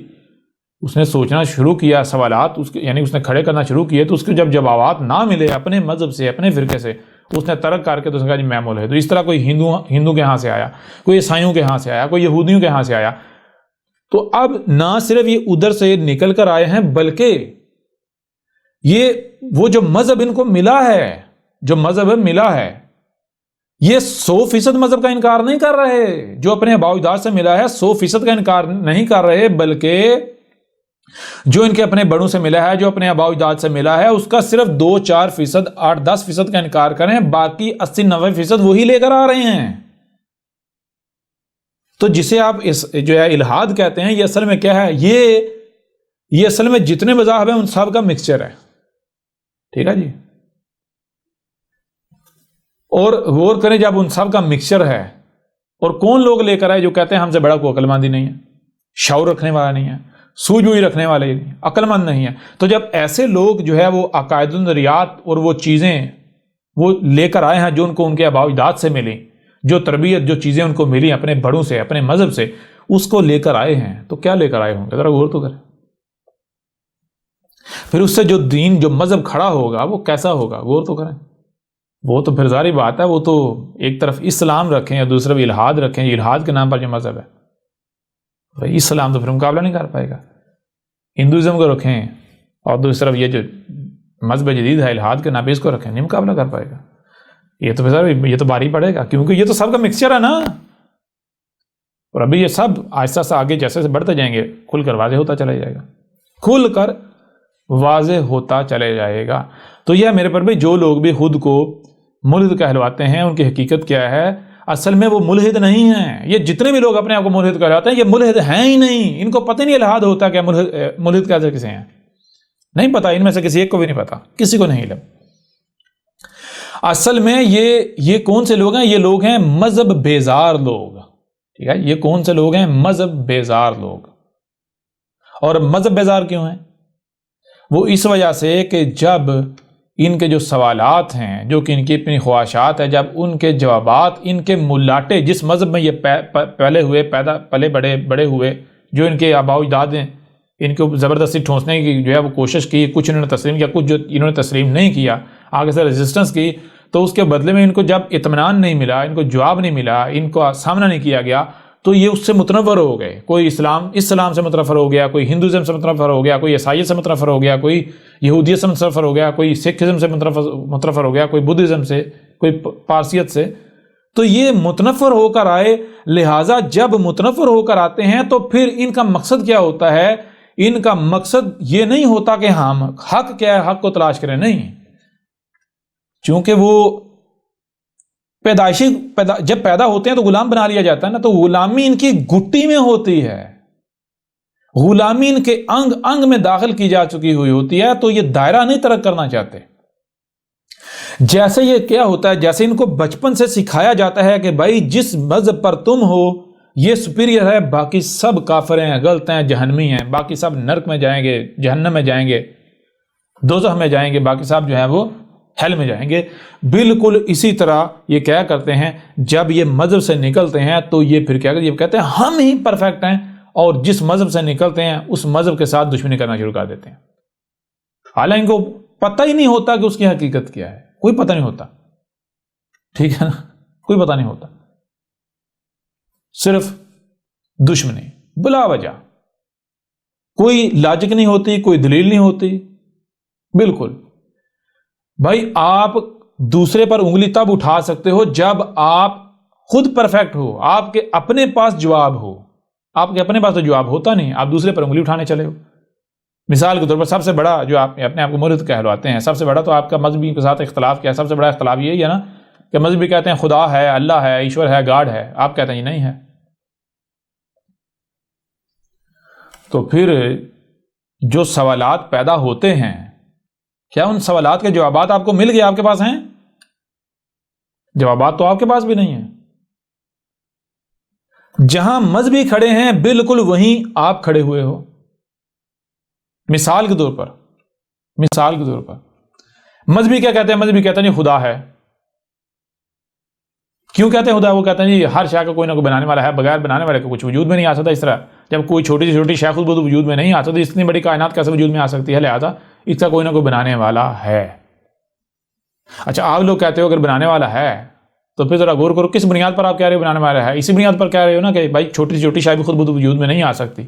Speaker 1: اس نے سوچنا شروع کیا، سوالات یعنی اس نے کھڑے کرنا شروع کیے، تو اس کے جب جوابات نہ ملے اپنے مذہب سے، اپنے فرقے سے، اس نے ترک کر کے تو اس نے کہا جی میں ملحد ہوں۔ اس طرح کوئی ہندو کے ہاں سے آیا، کوئی عیسائیوں کے ہاں سے آیا، کوئی یہودیوں کے ہاں سے آیا، تو اب نہ صرف یہ ادھر سے نکل کر آئے ہیں، بلکہ یہ وہ جو مذہب ان کو ملا ہے، یہ 100% مذہب کا انکار نہیں کر رہے، جو اپنے آباء و اجداد سے ملا ہے 100% کا انکار نہیں کر رہے، بلکہ جو ان کے اپنے بڑوں سے ملا ہے، جو اپنے آباء و اجداد سے ملا ہے، اس کا صرف 2-4%، 8-10% کا انکار کریں، باقی 80-90% وہی لے کر آ رہے ہیں۔ تو جسے آپ جو ہے الحاد کہتے ہیں، یہ اصل میں کیا ہے؟ یہ اصل میں جتنے مذاہب ہیں ان سب کا مکسچر ہے، ٹھیک ہے جی۔ اور غور کریں، جب ان سب کا مکسچر ہے، اور کون لوگ لے کر آئے جو کہتے ہیں ہم سے بڑا کوئی عقل مند ہی نہیں ہے، شعور رکھنے والا نہیں ہے، سوجھ بوجھ رکھنے والے نہیں، عقل مند نہیں ہے، تو جب ایسے لوگ جو ہے وہ عقائد النظریات اور وہ چیزیں وہ لے کر آئے ہیں جو ان کو ان کے آباء و اجداد سے ملی، جو تربیت، جو چیزیں ان کو ملی اپنے بڑوں سے، اپنے مذہب سے، اس کو لے کر آئے ہیں، تو کیا لے کر آئے ہوں گے؟ ذرا غور تو کریں۔ پھر اس سے جو دین جو مذہب کھڑا ہوگا وہ کیسا ہوگا، غور تو کریں۔ وہ تو پھر ظاہری بات ہے، وہ تو ایک طرف اسلام رکھیں یا دوسری طرف الحاد رکھیں، الحاد کے نام پر جو مذہب ہے بھائی اسلام تو پھر مقابلہ نہیں کر پائے گا۔ ہندوازم کو رکھیں اور دوسری طرف یہ جو مذہب جدید ہے الحاد کے نام پہ اس کو رکھیں، نہیں مقابلہ کر پائے گا۔ یہ تو پھر یہ تو بھاری پڑے گا، کیونکہ یہ تو سب کا مکسچر ہے نا۔ اور ابھی یہ سب آہستہ آہستہ آگے جیسے بڑھتے جائیں گے کھل کر واضح ہوتا چلا جائے گا، کھل کر واضح ہوتا چلے جائے گا۔ تو یہ میرے پر بھی جو لوگ بھی خود کو ملحد کہلواتے ہیں ان کی حقیقت کیا ہے؟ اصل میں وہ ملحد نہیں ہیں۔ یہ جتنے بھی لوگ اپنے آپ کو ملحد کہلاتے ہیں یہ ملحد ہیں ہی نہیں، ان کو پتہ نہیں الحاد ہوتا کیا، ملحد کیسے کسے ہیں نہیں پتہ، ان میں سے کسی ایک کو بھی نہیں پتہ، کسی کو نہیں علم۔ اصل میں یہ کون سے لوگ ہیں؟ یہ لوگ ہیں مذہب بیزار لوگ، ٹھیک ہے؟ یہ کون سے لوگ ہیں؟ مذہب بیزار لوگ۔ اور مذہب بیزار کیوں ہیں؟ وہ اس وجہ سے کہ جب ان کے جو سوالات ہیں، جو کہ ان کی اپنی خواہشات ہے، جب ان کے جوابات ان کے ملاٹے جس مذہب میں یہ پلے بڑے ہوئے، جو ان کے آباء و اجداد ہیں، ان کو زبردستی ٹھونسنے کی جو ہے وہ کوشش کی، کچھ انہوں نے تسلیم کیا، کچھ جو انہوں نے تسلیم نہیں کیا، آگے سے ریزسٹنس کی، تو اس کے بدلے میں ان کو جب اطمینان نہیں ملا، ان کو جواب نہیں ملا، ان کو سامنا نہیں کیا گیا، تو یہ اس سے متنفر ہو گئے۔ کوئی اسلام سے متنفر ہو گیا، کوئی ہندوازم سے متنفر ہو گیا، کوئی عیسائیت سے متنفر ہو گیا، کوئی یہودیت سے متنفر ہو گیا، کوئی سکھزم سے متنفر ہو گیا، کوئی بدھزم سے، کوئی پارسیت سے۔ تو یہ متنفر ہو کر آئے، لہٰذا جب متنفر ہو کر آتے ہیں تو پھر ان کا مقصد کیا ہوتا ہے؟ ان کا مقصد یہ نہیں ہوتا کہ ہم حق کیا ہے حق کو تلاش کریں، نہیں، چونکہ وہ جب پیدا ہوتے ہیں تو غلام بنا لیا جاتا ہے نا، تو غلامی ان کی گھٹی میں ہوتی ہے، غلامی ان کے انگ انگ میں داخل کی جا چکی ہوئی ہوتی ہے، تو یہ دائرہ نہیں ترک کرنا چاہتے۔ جیسے یہ کیا ہوتا ہے، جیسے ان کو بچپن سے سکھایا جاتا ہے کہ بھائی جس مذہب پر تم ہو یہ سپیریئر ہے، باقی سب کافر ہیں، غلط ہیں، جہنمی ہیں، باقی سب نرک میں جائیں گے، جہنم میں جائیں گے، دوزخ میں جائیں گے، باقی سب جو ہیں وہ ہیل میں جائیں گے۔ بالکل اسی طرح یہ کیا کرتے ہیں، جب یہ مذہب سے نکلتے ہیں تو یہ پھر کیا کرتے ہیں، یہ کہتے ہیں ہم ہی پرفیکٹ ہیں، اور جس مذہب سے نکلتے ہیں اس مذہب کے ساتھ دشمنی کرنا شروع کر دیتے ہیں، حالانکہ ان کو پتہ ہی نہیں ہوتا کہ اس کی حقیقت کیا ہے، کوئی پتہ نہیں ہوتا، ٹھیک ہے نا، کوئی پتہ نہیں ہوتا، صرف دشمنی بلا وجہ، کوئی لاجک نہیں ہوتی، کوئی دلیل نہیں ہوتی۔ بالکل بھائی آپ دوسرے پر انگلی تب اٹھا سکتے ہو جب آپ خود پرفیکٹ ہو، آپ کے اپنے پاس جواب ہو، آپ کے اپنے پاس تو جواب ہوتا نہیں، آپ دوسرے پر انگلی اٹھانے چلے ہو۔ مثال کے طور پر سب سے بڑا جو آپ اپنے آپ کو مرید کہلواتے ہیں، سب سے بڑا تو آپ کا مذہبی کے ساتھ اختلاف کیا ہے؟ سب سے بڑا اختلاف یہی ہے نا کہ مذہبی کہتے ہیں خدا ہے، اللہ ہے، ایشور ہے، گاڈ ہے، آپ کہتے ہیں یہ نہیں ہے۔ تو پھر جو سوالات پیدا ہوتے ہیں، کیا ان سوالات کے جوابات آپ کو مل گئے؟ آپ کے پاس ہیں جوابات؟ تو آپ کے پاس بھی نہیں ہیں۔ جہاں مذہبی کھڑے ہیں بالکل وہیں آپ کھڑے ہوئے ہو۔ مثال کے طور پر مذہبی کیا کہتے ہیں؟ مذہبی کہتے ہیں جی خدا ہے۔ کیوں کہتے ہیں خدا؟ وہ کہتے ہیں جی ہر شے کا کوئی نہ کوئی بنانے والا ہے، بغیر بنانے والے کا کچھ وجود میں نہیں آ سکتا۔ اس طرح جب کوئی چھوٹی سی چھوٹی شے خود بخود وجود میں نہیں آ سکتی، اتنی بڑی کائنات کیسے وجود میں آ سکتی ہے؟ لہذا اس کا کوئی نہ کوئی بنانے والا ہے۔ اچھا آپ لوگ کہتے ہو اگر بنانے والا ہے تو پھر ذرا غور کرو کس بنیاد پر آپ کہہ رہے ہو بنانے والا ہے؟ اسی بنیاد پر کہہ رہے ہو نا کہ بھائی چھوٹی سی چھوٹی شے بھی خود بخود وجود میں نہیں آ سکتی،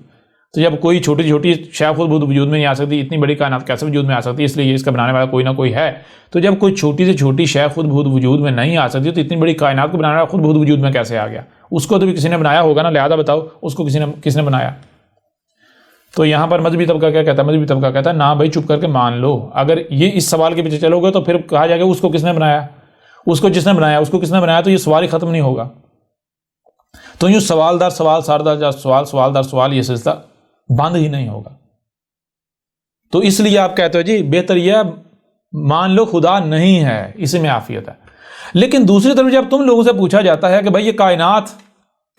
Speaker 1: تو جب کوئی چھوٹی چھوٹی شے خود بخود وجود میں نہیں آ سکتی، اتنی بڑی کائنات کیسے وجود میں آ سکتی ہے؟ اس لیے اس کا بنانے والا کوئی نہ کوئی ہے۔ تو جب کوئی چھوٹی سے چھوٹی شے خود بخود وجود میں نہیں آ سکتی تو اتنی بڑی کائنات کو بنانے والا خود بخود وجود میں کیسے آ گیا؟ اس کو تو بھی کسی نے بنایا ہوگا نا، لہذا بتاؤ اس کو کس نے بنایا؟ تو یہاں پر مذہبی طبقہ کیا کہتا ہے؟ مذہبی طبقہ کہتا ہے نہ بھائی چپ کر کے مان لو، اگر یہ اس سوال کے پیچھے چلو گے تو پھر کہا جائے گا اس کو کس نے بنایا، اس کو جس نے بنایا، اس کو کس نے بنایا، تو یہ سوال ہی ختم نہیں ہوگا۔ تو یوں سوال در سوال، سوال در سوال، یہ سلسلہ بند ہی نہیں ہوگا۔ تو اس لیے آپ کہتے ہو جی بہتر یہ مان لو خدا نہیں ہے، اسی میں عافیت ہے۔ لیکن دوسری طرف جب تم لوگوں سے پوچھا جاتا ہے کہ بھائی یہ کائنات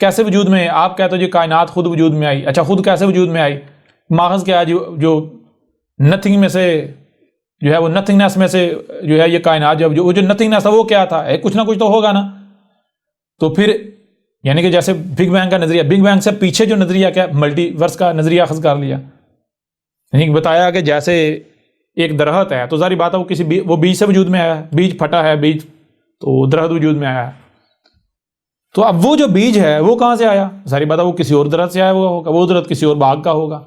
Speaker 1: کیسے وجود میں، آپ کہتے ہو جی کائنات خود وجود میں آئی۔ اچھا خود کیسے وجود میں آئی؟ ماخذ کیا ہے جو نتھنگ میں سے جو ہے وہ نتھنگنیس میں سے جو ہے یہ کائنات جو نتھنگنیس تھا وہ کیا تھا؟ کچھ نہ کچھ تو ہوگا نا۔ تو پھر یعنی کہ جیسے بگ بینگ کا نظریہ، بگ بینگ سے پیچھے جو نظریہ کیا ملٹی ورس کا نظریہ اخذ کر لیا، یعنی بتایا کہ جیسے ایک درخت ہے تو ظاہری بات ہے وہ بیج سے وجود میں آیا ہے، بیج پھٹا ہے بیج تو درخت وجود میں آیا ہے. تو اب وہ جو بیج ہے وہ کہاں سے آیا؟ ظاہری بات ہے وہ کسی اور درخت سے آیا ہوا ہوگا، وہ درخت کسی اور باغ کا ہوگا.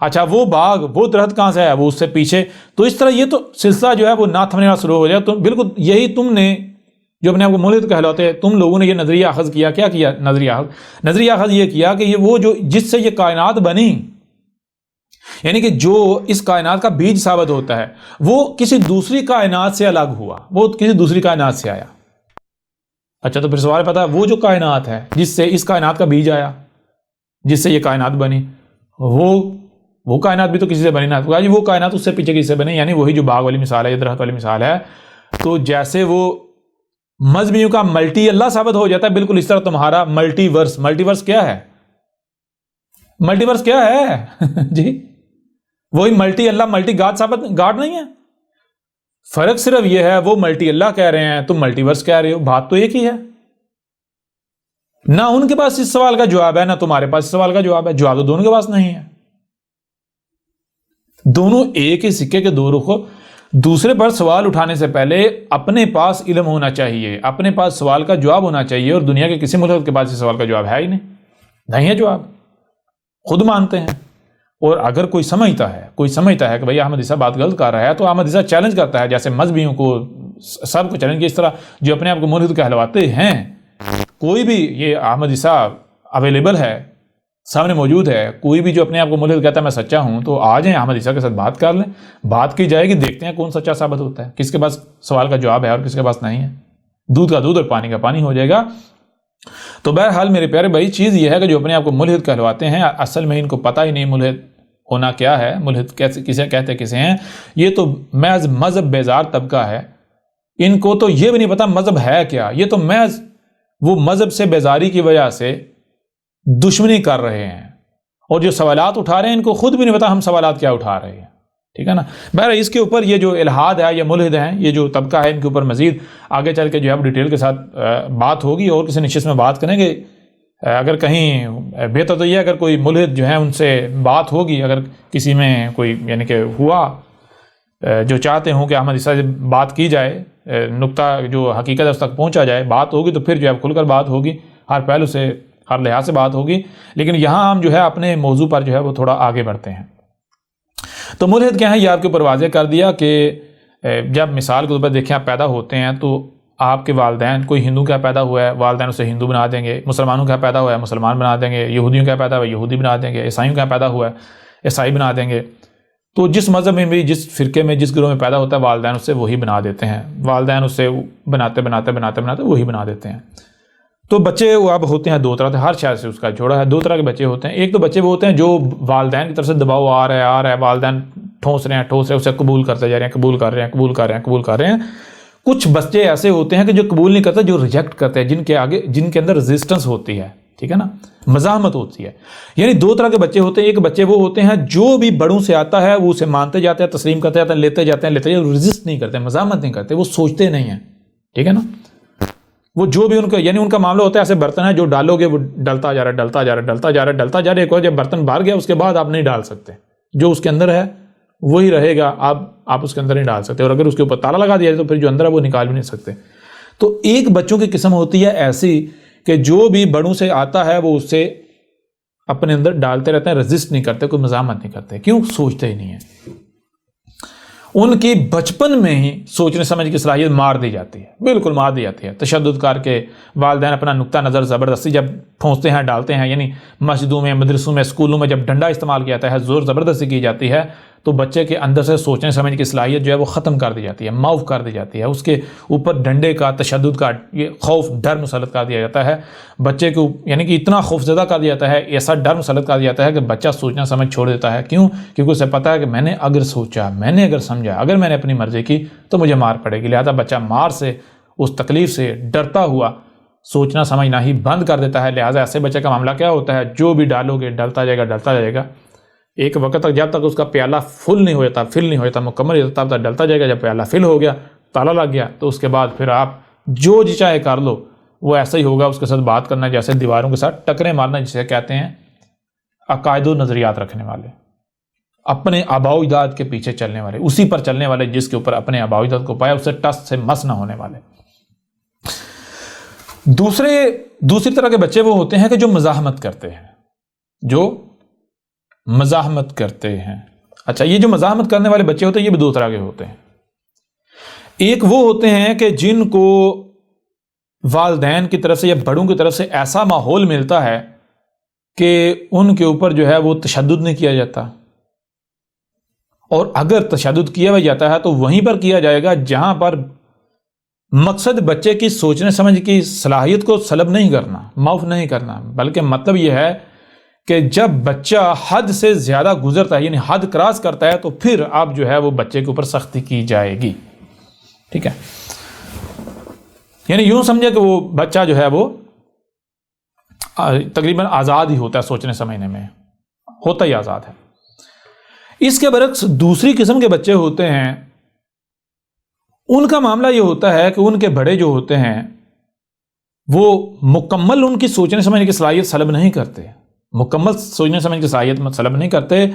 Speaker 1: اچھا وہ باغ وہ درخت کہاں سے آیا؟ وہ اس سے پیچھے. تو اس طرح یہ تو سلسلہ جو ہے وہ نہ تھمنے والا شروع ہو جائے. تو بالکل یہی تم نے جو اپنے آپ کو ملحد کہلاتے ہیں، تم لوگوں نے یہ نظریہ اخذ کیا. کیا کیا نظریہ اخذ یہ کیا کہ یہ وہ جو جس سے یہ کائنات بنی، یعنی کہ جو اس کائنات کا بیج ثابت ہوتا ہے وہ کسی دوسری کائنات سے الگ ہوا، وہ کسی دوسری کائنات سے آیا. اچھا تو پھر سوال پتا ہے وہ جو کائنات ہے جس سے اس کائنات کا بیج آیا، جس سے یہ کائنات بنی، وہ کائنات بھی تو کسی سے بنی نا. تو وہ کائنات اس سے پیچھے کسی سے بنی، یعنی وہی جو باغ والی مثال ہے، یہ درخت والی مثال ہے. تو جیسے وہ مذہبیوں کا ملٹی اللہ ثابت ہو جاتا ہے، بالکل اس طرح تمہارا ملٹی ورس کیا ہے؟ ملٹی ورس کیا ہے جی وہی ملٹی اللہ ملٹی گاڈ ثابت گاڈ نہیں ہے. فرق صرف یہ ہے وہ ملٹی اللہ کہہ رہے ہیں، تم ملٹی ورس کہہ رہے ہو. بات تو ایک ہی ہے. نہ ان کے پاس اس سوال کا جواب ہے، نہ تمہارے پاس اس سوال کا جواب ہے. جواب تو دونوں کے پاس نہیں ہے. دونوں ایک ہی سکے کے دو رخ. دوسرے پر سوال اٹھانے سے پہلے اپنے پاس علم ہونا چاہیے، اپنے پاس سوال کا جواب ہونا چاہیے. اور دنیا کے کسی ملک کے پاس اس سوال کا جواب ہے ہی نہیں ہے جواب. خود مانتے ہیں. اور اگر کوئی سمجھتا ہے کہ بھئی احمد عیسیٰ بات غلط کر رہا ہے تو احمد عیسیٰ چیلنج کرتا ہے، جیسے مذہبیوں کو سب کو چیلنج کیا. اس طرح جو اپنے آپ کو ملحد کہلواتے ہیں، کوئی بھی یہ احمد عیسیٰ اویلیبل ہے، سامنے موجود ہے. کوئی بھی جو اپنے آپ کو ملحد کہتا ہے میں سچا ہوں، تو آ جائیں احمد عیسیٰ کے ساتھ بات کر لیں. بات کی جائے گی، دیکھتے ہیں کون سچا ثابت ہوتا ہے، کس کے پاس سوال کا جواب ہے اور کس کے پاس نہیں ہے. دودھ کا دودھ اور پانی کا پانی ہو جائے گا. تو بہرحال میرے پیارے بھائی، چیز یہ ہے کہ جو اپنے آپ کو ملحد کہلواتے ہیں اصل میں ان کو پتہ ہی نہیں ملحد ہونا کیا ہے، ملحد کسے کہتے کسے ہیں. یہ تو محض مذہب بیزار طبقہ ہے. ان کو تو یہ بھی نہیں پتا مذہب ہے کیا. یہ تو محض وہ مذہب سے بیزاری کی وجہ سے دشمنی کر رہے ہیں. اور جو سوالات اٹھا رہے ہیں ان کو خود بھی نہیں پتا ہم سوالات کیا اٹھا رہے ہیں. ٹھیک ہے نا. بہرحال اس کے اوپر یہ جو الحاد ہے، یہ ملحد ہیں، یہ جو طبقہ ہے، ان کے اوپر مزید آگے چل کے جو ہے ڈیٹیل کے ساتھ بات ہوگی اور کسی نشست میں بات کریں گے. اگر کہیں بہتر تو یہ اگر کوئی ملحد جو ہے ان سے بات ہوگی، اگر کسی میں کوئی یعنی کہ ہوا جو چاہتے ہوں کہ احمد عیسیٰ سے بات کی جائے، نقطہ جو حقیقت اس تک پہنچا جائے، بات ہوگی تو پھر جو ہے کھل کر بات ہوگی، ہر پہلو سے ہر لحاظ سے بات ہوگی. لیکن یہاں ہم جو ہے اپنے موضوع پر جو ہے وہ تھوڑا آگے بڑھتے ہیں. تو ملحد کیا ہے یہ آپ کے اوپر واضح کر دیا کہ جب مثال کے طور پر دیکھیں آپ پیدا ہوتے ہیں تو آپ کے والدین، کوئی ہندو کا پیدا ہوا ہے والدین اسے ہندو بنا دیں گے، مسلمانوں کا پیدا ہوا ہے مسلمان بنا دیں گے، یہودیوں کا پیدا ہوا ہے یہودی بنا دیں گے، عیسائیوں کا پیدا ہوا ہے عیسائی بنا دیں گے. تو جس مذہب میں بھی، جس فرقے میں، جس گروہ میں پیدا ہوتا ہے والدین اسے وہی بنا دیتے ہیں. والدین اسے بناتے وہی بنا دیتے ہیں. تو بچے وہ اب ہوتے ہیں دو طرح سے، ہر شاید سے اس کا جوڑا ہے. دو طرح کے بچے ہوتے ہیں. ایک تو بچے وہ ہوتے ہیں جو والدین کی طرف سے دباؤ آ رہا ہے، والدین ٹھوس رہے ہیں، اسے قبول کرتے جا رہے ہیں، قبول کر رہے ہیں. کچھ بچے ایسے ہوتے ہیں کہ جو قبول نہیں کرتے، جو ریجیکٹ کرتے ہیں، جن کے اندر ریزسٹنس ہوتی ہے. ٹھیک ہے نا، مزاحمت ہوتی ہے. یعنی دو طرح کے بچے ہوتے ہیں. ایک بچے وہ ہوتے ہیں جو بھی بڑوں سے آتا ہے وہ اسے مانتے جاتے ہیں، تسلیم کرتے جاتے ہیں، لیتے جاتے ہیں، ریزسٹ نہیں کرتے، مزاحمت نہیں کرتے، وہ سوچتے نہیں ہیں. ٹھیک ہے نا. وہ جو بھی ان کا یعنی ان کا معاملہ ہوتا ہے ایسے برتن ہے جو ڈالو گے وہ ڈلتا جا رہا ہے. ایک اور جب برتن باہر گیا اس کے بعد آپ نہیں ڈال سکتے، جو اس کے اندر ہے وہی رہے گا، آپ اس کے اندر نہیں ڈال سکتے. اور اگر اس کے اوپر تالا لگا دیا جائے تو پھر جو اندر ہے وہ نکال بھی نہیں سکتے. تو ایک بچوں کی قسم ہوتی ہے ایسی کہ جو بھی بڑوں سے آتا ہے وہ اس سے اپنے اندر ڈالتے رہتے ہیں، رزسٹ نہیں کرتے، کوئی مزاحمت نہیں کرتے. کیوں؟ سوچتے ہی نہیں ہیں. ان کی بچپن میں ہی سوچنے سمجھ کی صلاحیت مار دی جاتی ہے، بالکل مار دی جاتی ہے. تشدد کر کے والدین اپنا نقطہ نظر زبردستی جب ٹھونستے ہیں، ڈالتے ہیں. یعنی مسجدوں میں، مدرسوں میں، اسکولوں میں جب ڈنڈا استعمال کیا جاتا ہے، زور زبردستی کی جاتی ہے، تو بچے کے اندر سے سوچنے سمجھ کی صلاحیت جو ہے وہ ختم کر دی جاتی ہے، معاف کر دی جاتی ہے. اس کے اوپر ڈنڈے کا، تشدد کا، یہ خوف ڈر مسلط کر دیا جاتا ہے بچے کو. یعنی کہ اتنا خوف زدہ کر دیا جاتا ہے، ایسا ڈر مسلط کر دیا جاتا ہے کہ بچہ سوچنا سمجھ چھوڑ دیتا ہے. کیوں؟ کیونکہ اسے پتا ہے کہ میں نے اگر سوچا، میں نے اگر سمجھا، اگر میں نے اپنی مرضی کی تو مجھے مار پڑے گی. لہذا بچہ مار سے، اس تکلیف سے ڈرتا ہوا سوچنا سمجھنا ہی بند کر دیتا ہے. لہذا ایسے بچے کا معاملہ کیا ہوتا ہے؟ جو بھی ڈالو گے ڈلتا جائے گا. ایک وقت تک جب تک اس کا پیالہ فل نہیں ہو جاتا، مکمل ہو جاتا، تب تک ڈلتا جائے گا. جب پیالہ فل ہو گیا، تالا لگ گیا، تو اس کے بعد پھر آپ جو جی چاہے کر لو، وہ ایسا ہی ہوگا. اس کے ساتھ بات کرنا جیسے دیواروں کے ساتھ ٹکرے مارنا جسے کہتے ہیں عقائد و نظریات رکھنے والے. اپنے آباء و اجداد کے پیچھے چلنے والے، اسی پر چلنے والے جس کے اوپر اپنے آباء و اجداد کو پایا، اسے ٹس سے مس نہ ہونے والے۔ دوسری طرح کے بچے وہ ہوتے ہیں کہ جو مزاحمت کرتے ہیں، جو مزاحمت کرتے ہیں۔ اچھا، یہ جو مزاحمت کرنے والے بچے ہوتے ہیں یہ بھی دو طرح کے ہوتے ہیں۔ ایک وہ ہوتے ہیں کہ جن کو والدین کی طرف سے یا بڑوں کی طرف سے ایسا ماحول ملتا ہے کہ ان کے اوپر جو ہے وہ تشدد نہیں کیا جاتا، اور اگر تشدد کیا بھی جاتا ہے تو وہیں پر کیا جائے گا جہاں پر مقصد بچے کی سوچنے سمجھ کی صلاحیت کو سلب نہیں کرنا، معاف نہیں کرنا، بلکہ مطلب یہ ہے کہ جب بچہ حد سے زیادہ گزرتا ہے، یعنی حد کراس کرتا ہے، تو پھر اب جو ہے وہ بچے کے اوپر سختی کی جائے گی۔ ٹھیک ہے، یعنی یوں سمجھے کہ وہ بچہ جو ہے وہ تقریباً آزاد ہی ہوتا ہے، سوچنے سمجھنے میں ہوتا ہی آزاد ہے۔ اس کے برعکس دوسری قسم کے بچے ہوتے ہیں، ان کا معاملہ یہ ہوتا ہے کہ ان کے بڑے جو ہوتے ہیں وہ مکمل ان کی سوچنے سمجھنے کی صلاحیت سلب نہیں کرتے، مکمل سوچنے سمجھنے کی صلاحیت سلب نہیں کرتے،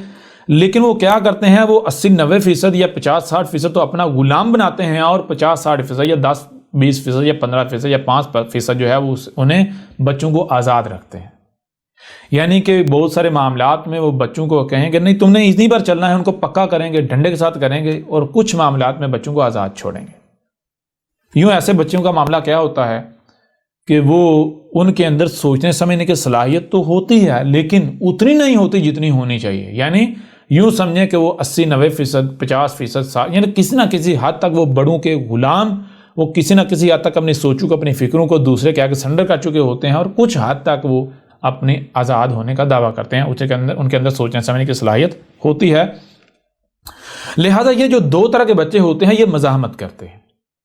Speaker 1: لیکن وہ کیا کرتے ہیں، وہ 80-90% یا 50-60% تو اپنا غلام بناتے ہیں، اور 50-60% یا 10-20% یا 15% یا 5% جو ہے وہ انہیں بچوں کو آزاد رکھتے ہیں۔ یعنی کہ بہت سارے معاملات میں وہ بچوں کو کہیں کہ نہیں تم نے اتنی بار چلنا ہے، ان کو پکا کریں گے، ڈنڈے کے ساتھ کریں گے، اور کچھ معاملات میں بچوں کو آزاد چھوڑیں گے۔ یوں ایسے بچوں کا معاملہ کیا ہوتا ہے کہ وہ ان کے اندر سوچنے سمجھنے کی صلاحیت تو ہوتی ہے لیکن اتنی نہیں ہوتی جتنی ہونی چاہیے۔ یعنی یوں سمجھیں کہ وہ 80-90%، 50%، یعنی کسی نہ کسی حد تک وہ بڑوں کے غلام، وہ کسی نہ کسی حد تک اپنی سوچوں کو، اپنی فکروں کو دوسرے کے آگے سرنڈر کر چکے ہوتے ہیں، اور کچھ حد تک وہ اپنی آزاد ہونے کا دعویٰ کرتے ہیں، ان کے اندر سوچنے سمجھنے کی صلاحیت ہوتی ہے۔ لہذا یہ جو دو طرح کے بچے ہوتے ہیں یہ مزاحمت کرتے ہیں۔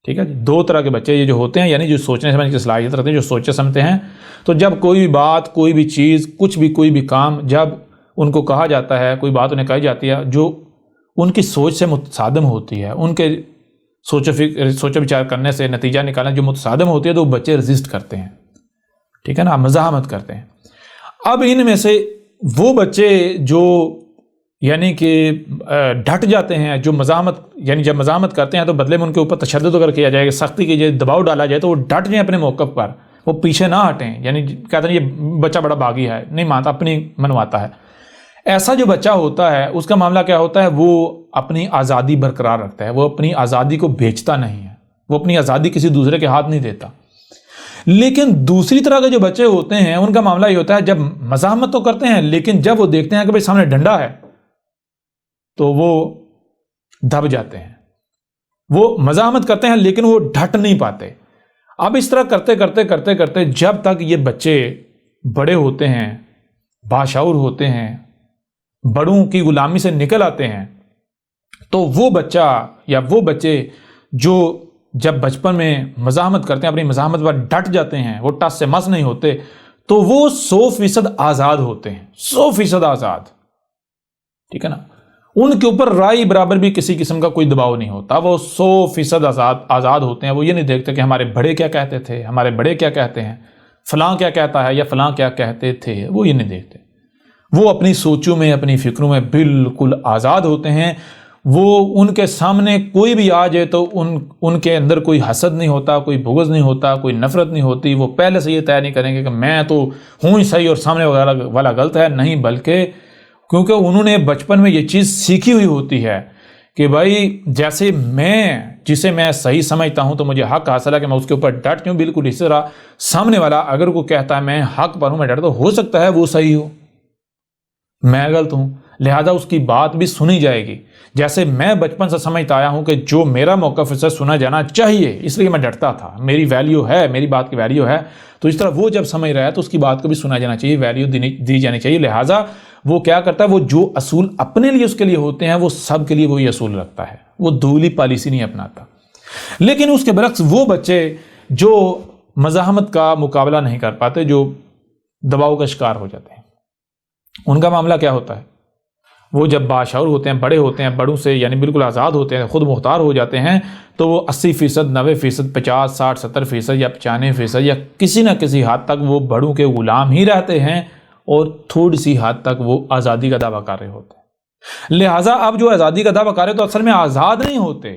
Speaker 1: ٹھیک ہے جی، دو طرح کے بچے یہ جو ہوتے ہیں، یعنی جو سوچنے سمجھنے کی صلاحیت رکھتے ہیں، جو سوچتے سمجھتے ہیں، تو جب کوئی بھی بات، کوئی بھی چیز، کوئی بھی کام جب ان کو کہا جاتا ہے، کوئی بات انہیں کہی جاتی ہے جو ان کی سوچ سے متصادم ہوتی ہے، ان کے سوچ و بچار کرنے سے نتیجہ نکالنا جو متصادم ہوتی ہے، تو وہ بچے ریزسٹ کرتے ہیں۔ ٹھیک ہے نا، مزاحمت کرتے ہیں۔ اب ان میں سے وہ بچے جو یعنی کہ ڈٹ جاتے ہیں، جو مزاحمت، یعنی جب مزاحمت کرتے ہیں تو بدلے میں ان کے اوپر تشدد اگر کیا جائے گا، سختی کی جائے، دباؤ ڈالا جائے، تو وہ ڈٹ جائیں اپنے موقف پر، وہ پیچھے نہ ہٹیں۔ یعنی کہتے ہیں یہ بچہ بڑا باغی ہے، نہیں مانتا، اپنی منواتا ہے۔ ایسا جو بچہ ہوتا ہے اس کا معاملہ کیا ہوتا ہے، وہ اپنی آزادی برقرار رکھتا ہے، وہ اپنی آزادی کو بیچتا نہیں ہے، وہ اپنی آزادی کسی دوسرے کے ہاتھ نہیں دیتا۔ لیکن دوسری طرح کے جو بچے ہوتے ہیں ان کا معاملہ یہ ہوتا ہے، جب مزاحمت تو کرتے ہیں لیکن جب وہ دیکھتے ہیں کہ بھائی سامنے ڈنڈا ہے تو وہ دب جاتے ہیں۔ وہ مزاحمت کرتے ہیں لیکن وہ ڈٹ نہیں پاتے۔ اب اس طرح کرتے جب تک یہ بچے بڑے ہوتے ہیں، باشعور ہوتے ہیں، بڑوں کی غلامی سے نکل آتے ہیں، تو وہ بچہ یا وہ بچے جو جب بچپن میں مزاحمت کرتے ہیں، اپنی مزاحمت پر ڈٹ جاتے ہیں، وہ ٹس سے مس نہیں ہوتے، تو وہ 100% آزاد ہوتے ہیں، 100% آزاد۔ ٹھیک ہے نا، ان کے اوپر رائی برابر بھی کسی قسم کا کوئی دباؤ نہیں ہوتا، وہ 100% آزاد ہوتے ہیں۔ وہ یہ نہیں دیکھتے کہ ہمارے بڑے کیا کہتے تھے، ہمارے بڑے کیا کہتے ہیں، فلاں کیا کہتا ہے یا فلاں کیا کہتے تھے، وہ یہ نہیں دیکھتے۔ وہ اپنی سوچوں میں، اپنی فکروں میں بالکل آزاد ہوتے ہیں۔ وہ ان کے سامنے کوئی بھی آ جائے تو ان کے اندر کوئی حسد نہیں ہوتا، کوئی بغض نہیں ہوتا، کوئی نفرت نہیں ہوتی۔ وہ پہلے سے یہ طے نہیں کریں گے کہ میں تو ہوں ہی صحیح اور سامنے والا غلط ہے، نہیں، بلکہ کیونکہ انہوں نے بچپن میں یہ چیز سیکھی ہوئی ہوتی ہے کہ بھائی جیسے جسے میں صحیح سمجھتا ہوں تو مجھے حق حاصل ہے کہ میں اس کے اوپر ڈٹ جاؤں، بالکل اسی طرح سامنے والا اگر کوئی کہتا ہے میں حق پر ہوں، میں ڈٹ، تو ہو سکتا ہے وہ صحیح ہو، میں غلط ہوں، لہذا اس کی بات بھی سنی جائے گی۔ جیسے میں بچپن سے سمجھتا آیا ہوں کہ جو میرا موقف سے سنا جانا چاہیے، اس لیے میں ڈرتا تھا، میری ویلیو ہے، میری بات کی ویلیو ہے، تو اس طرح وہ جب سمجھ رہا ہے تو اس کی بات کو بھی سنا جانا چاہیے، ویلیو دی جانی چاہیے۔ لہٰذا وہ کیا کرتا ہے، وہ جو اصول اپنے لیے اس کے لیے ہوتے ہیں وہ سب کے لیے وہی اصول رکھتا ہے، وہ دوگلی پالیسی نہیں اپناتا۔ لیکن اس کے برعکس وہ بچے جو مزاحمت کا مقابلہ نہیں کر پاتے، جو دباؤ کا شکار ہو جاتے ہیں، ان کا معاملہ کیا ہوتا ہے، وہ جب باشعور ہوتے ہیں، بڑے ہوتے ہیں، بڑوں سے یعنی بالکل آزاد ہوتے ہیں، خود مختار ہو جاتے ہیں، تو وہ 80%، 90%، 50، 60، 70% یا 95% یا کسی نہ کسی حد تک وہ بڑوں کے غلام ہی رہتے ہیں، اور تھوڑی سی حد تک وہ آزادی کا دعویٰ کر رہے ہوتے ہیں۔ لہٰذا اب جو آزادی کا دعویٰ کر رہے تو اصل میں آزاد نہیں ہوتے،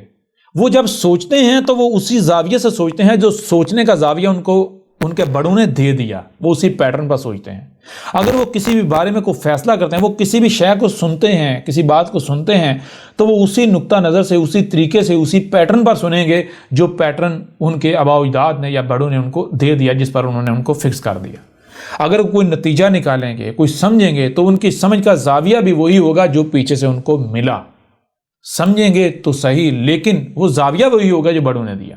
Speaker 1: وہ جب سوچتے ہیں تو وہ اسی زاویے سے سوچتے ہیں جو سوچنے کا زاویہ ان کو ان کے بڑوں نے دے دیا، وہ اسی پیٹرن پر سوچتے ہیں۔ اگر وہ کسی بھی بارے میں کوئی فیصلہ کرتے ہیں، وہ کسی بھی شے کو سنتے ہیں، کسی بات کو سنتے ہیں، تو وہ اسی نقطہ نظر سے، اسی طریقے سے، اسی پیٹرن پر سنیں گے جو پیٹرن ان کے آباء و اجداد نے یا بڑوں نے ان کو دے دیا، جس پر انہوں نے ان کو فکس کر دیا۔ اگر کوئی نتیجہ نکالیں گے، کوئی سمجھیں گے، تو ان کی سمجھ کا زاویہ بھی وہی ہوگا جو پیچھے سے ان کو ملا۔ سمجھیں گے تو صحیح، لیکن وہ زاویہ وہی ہوگا جو بڑوں نے دیا،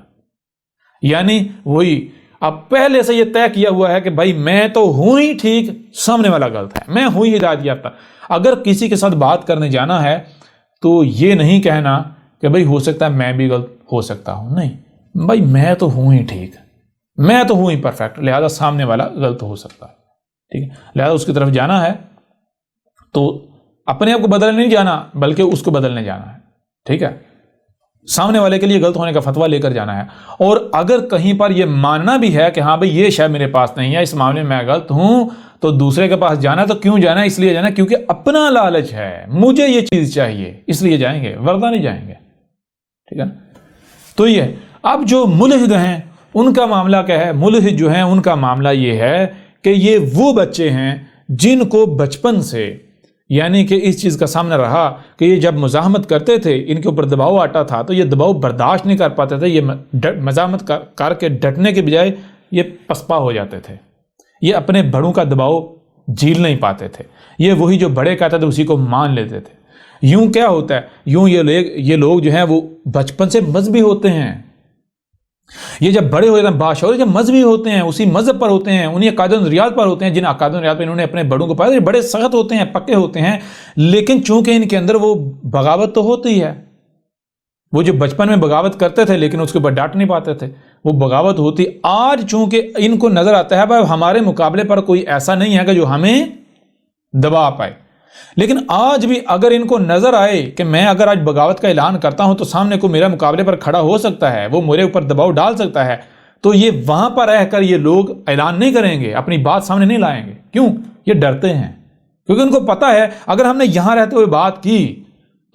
Speaker 1: یعنی وہی۔ اب پہلے سے یہ طے کیا ہوا ہے کہ بھائی میں تو ہوں ہی ٹھیک، سامنے والا غلط ہے، میں ہوں ہی ہدایت یافتہ۔ اگر کسی کے ساتھ بات کرنے جانا ہے تو یہ نہیں کہنا کہ بھائی ہو سکتا ہے میں بھی غلط ہو سکتا ہوں، نہیں بھائی میں تو ہوں ہی ٹھیک، میں تو ہوں ہی پرفیکٹ، لہذا سامنے والا غلط ہو سکتا ہے، ٹھیک ہے۔ لہذا اس کی طرف جانا ہے تو اپنے آپ کو بدلنے نہیں جانا، بلکہ اس کو بدلنے جانا ہے، ٹھیک ہے۔ سامنے والے کے لیے غلط ہونے کا فتویٰ لے کر جانا ہے، اور اگر کہیں پر یہ ماننا بھی ہے کہ ہاں بھئی یہ شے میرے پاس نہیں ہے، اس معاملے میں غلط ہوں، تو دوسرے کے پاس جانا ہے تو کیوں جانا ہے؟ اس لیے جانا ہے کیونکہ اپنا لالچ ہے، مجھے یہ چیز چاہیے، اس لیے جائیں گے، ورنہ نہیں جائیں گے، ٹھیک ہے نا۔ تو یہ اب جو ملحد ہیں ان کا معاملہ کیا ہے؟ ملحد جو ہیں ان کا معاملہ یہ ہے کہ یہ وہ بچے ہیں جن کو بچپن سے، یعنی کہ اس چیز کا سامنا رہا کہ یہ جب مزاحمت کرتے تھے، ان کے اوپر دباؤ آتا تھا تو یہ دباؤ برداشت نہیں کر پاتے تھے، یہ مزاحمت کر کے ڈٹنے کے بجائے یہ پسپا ہو جاتے تھے، یہ اپنے بڑوں کا دباؤ جھیل نہیں پاتے تھے، یہ وہی جو بڑے کہتے تھے اسی کو مان لیتے تھے۔ یوں کیا ہوتا ہے؟ یوں یہ لوگ جو ہیں وہ بچپن سے مذہبی ہوتے ہیں، یہ جب بڑے ہوتے ہیں باشعور جب مذہبی ہوتے ہیں، اسی مذہب پر ہوتے ہیں، انہی عقائد و نظریات پر ہوتے ہیں جن عقائد و نظریات پر انہوں نے اپنے بڑوں کو پایا، بڑے سخت ہوتے ہیں، پکے ہوتے ہیں، لیکن چونکہ ان کے اندر وہ بغاوت تو ہوتی ہے، وہ جو بچپن میں بغاوت کرتے تھے لیکن اس کے اوپر ڈٹ نہیں پاتے تھے، وہ بغاوت ہوتی۔ آج چونکہ ان کو نظر آتا ہے بھائی ہمارے مقابلے پر کوئی ایسا نہیں ہے کہ جو ہمیں دبا پائے، لیکن آج بھی اگر ان کو نظر آئے کہ میں اگر آج بغاوت کا اعلان کرتا ہوں تو سامنے کو میرے مقابلے پر کھڑا ہو سکتا ہے، وہ میرے اوپر دباؤ ڈال سکتا ہے، تو یہ وہاں پر رہ کر یہ لوگ اعلان نہیں کریں گے، اپنی بات سامنے نہیں لائیں گے۔ کیوں؟ یہ ڈرتے ہیں، کیونکہ ان کو پتا ہے اگر ہم نے یہاں رہتے ہوئے بات کی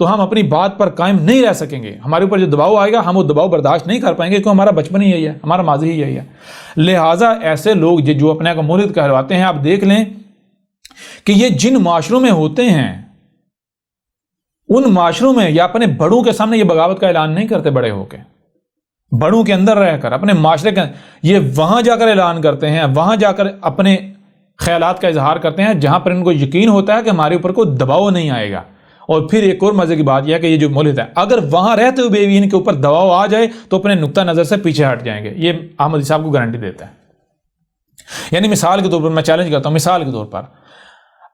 Speaker 1: تو ہم اپنی بات پر قائم نہیں رہ سکیں گے، ہمارے اوپر جو دباؤ آئے گا ہم وہ دباؤ برداشت نہیں کر پائیں گے، کیونکہ ہمارا بچپن ہی یہی ہے، ہمارا ماضی ہی یہی ہے۔ لہٰذا ایسے لوگ جو اپنے کو ملحد کہلواتے ہیں، آپ دیکھ لیں کہ یہ جن معاشروں میں ہوتے ہیں ان معاشروں میں یا اپنے بڑوں کے سامنے یہ بغاوت کا اعلان نہیں کرتے، بڑے ہو کے بڑوں کے اندر رہ کر اپنے معاشرے کے یہ وہاں جا کر اعلان کرتے ہیں، وہاں جا کر اپنے خیالات کا اظہار کرتے ہیں جہاں پر ان کو یقین ہوتا ہے کہ ہمارے اوپر کوئی دباؤ نہیں آئے گا۔ اور پھر ایک اور مزے کی بات یہ ہے کہ یہ جو ملحد ہے اگر وہاں رہتے ہوئے بھی ان کے اوپر دباؤ آ جائے تو اپنے نقطہ نظر سے پیچھے ہٹ جائیں گے، یہ احمدی صاحب کو گارنٹی دیتا ہے۔ یعنی مثال کے طور پر میں چیلنج کرتا ہوں، مثال کے طور پر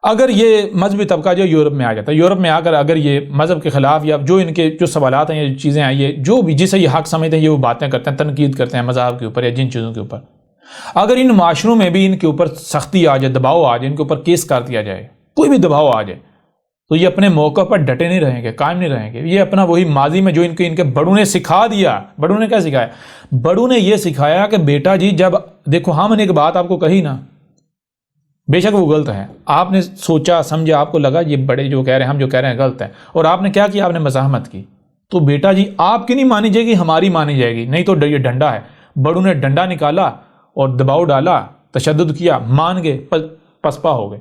Speaker 1: اگر یہ مذہبی طبقہ جو یورپ میں آ جاتا ہے، یورپ میں آ کر اگر یہ مذہب کے خلاف یا جو ان کے جو سوالات ہیں یا چیزیں آئی ہے جو بھی جسے یہ حق سمجھتے ہیں یہ وہ باتیں کرتے ہیں، تنقید کرتے ہیں مذہب کے اوپر یا جن چیزوں کے اوپر، اگر ان معاشروں میں بھی ان کے اوپر سختی آ جائے، دباؤ آ جائے، ان کے اوپر کیس کر دیا جائے، کوئی بھی دباؤ آ جائے، تو یہ اپنے موقع پر ڈٹے نہیں رہیں گے، قائم نہیں رہیں گے، یہ اپنا وہی ماضی میں جو ان کے بڑوں نے سکھا دیا۔ بڑوں نے کیا سکھایا؟ بڑوں نے یہ سکھایا کہ بیٹا جی جب دیکھو ہم نے ایک بات آپ کو کہی نا، بے شک وہ غلط ہے، آپ نے سوچا سمجھا، آپ کو لگا یہ بڑے جو کہہ رہے ہیں ہم جو کہہ رہے ہیں غلط ہے، اور آپ نے کیا کیا؟ آپ نے مزاحمت کی، تو بیٹا جی آپ کی نہیں مانی جائے گی، ہماری مانی جائے گی، نہیں تو یہ ڈنڈا ہے۔ بڑوں نے ڈنڈا نکالا اور دباؤ ڈالا، تشدد کیا، مان گئے، پسپا ہو گئے۔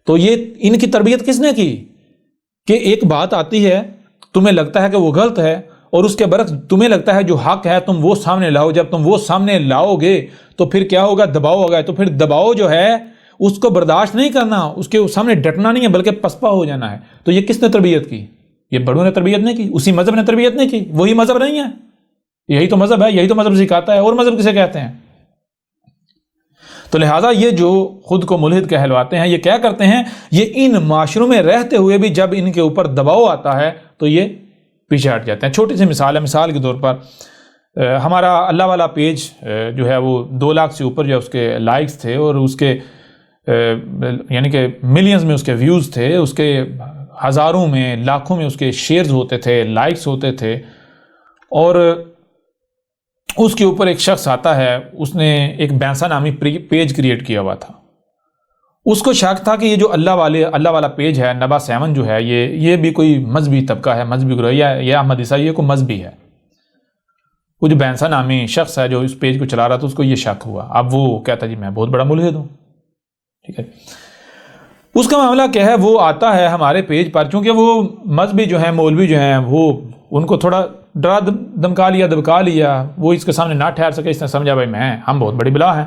Speaker 1: تو یہ ان کی تربیت کس نے کی کہ ایک بات آتی ہے تمہیں لگتا ہے کہ وہ غلط ہے اور اس کے برعکس تمہیں لگتا ہے جو حق ہے تم وہ سامنے لاؤ، جب تم وہ سامنے لاؤ گے تو پھر کیا ہوگا؟ دباؤ ہوگا، تو پھر دباؤ جو ہے اس کو برداشت نہیں کرنا، اس کے سامنے ڈٹنا نہیں ہے بلکہ پسپا ہو جانا ہے۔ تو یہ کس نے تربیت کی؟ یہ بڑوں نے تربیت نہیں کی، اسی مذہب نے تربیت نہیں کی، وہی مذہب نہیں ہے، یہی تو مذہب ہے، یہی تو مذہب سکھاتا ہے، اور مذہب کسے کہتے ہیں؟ تو لہٰذا یہ جو خود کو ملحد کہلواتے ہیں یہ کیا کرتے ہیں؟ یہ ان معاشروں میں رہتے ہوئے بھی جب ان کے اوپر دباؤ آتا ہے تو یہ پیچھے ہٹ جاتے ہیں۔ چھوٹی سی مثال ہے، مثال کے طور پر ہمارا اللہ والا پیج جو ہے وہ 2 لاکھ سے اوپر جو اس کے لائکس تھے اور اس کے یعنی کہ ملینز میں اس کے ویوز تھے، اس کے ہزاروں میں لاکھوں میں اس کے شیئرز ہوتے تھے، لائکس ہوتے تھے، اور اس کے اوپر ایک شخص آتا ہے، اس نے ایک بینسا نامی پیج کریٹ کیا ہوا تھا، اس کو شک تھا کہ یہ جو اللہ والا پیج ہے نبا 7 جو ہے یہ بھی کوئی مذہبی طبقہ ہے، مذہبی گروہ، یا احمد عیسیٰ یہ کوئی مذہبی ہے۔ وہ جو بینسا نامی شخص ہے جو اس پیج کو چلا رہا تھا، اس کو یہ شک ہوا۔ اب وہ کہتا جی میں بہت بڑا ملحد ہوں، ٹھیک ہے۔ اس کا معاملہ کیا ہے، وہ آتا ہے ہمارے پیج پر، چونکہ وہ مذہبی جو ہیں، مولوی جو ہیں، وہ ان کو تھوڑا ڈرا دبکا لیا، وہ اس کے سامنے نہ ٹھہر سکے، اس نے سمجھا بھائی ہم بہت بڑی بلا ہیں،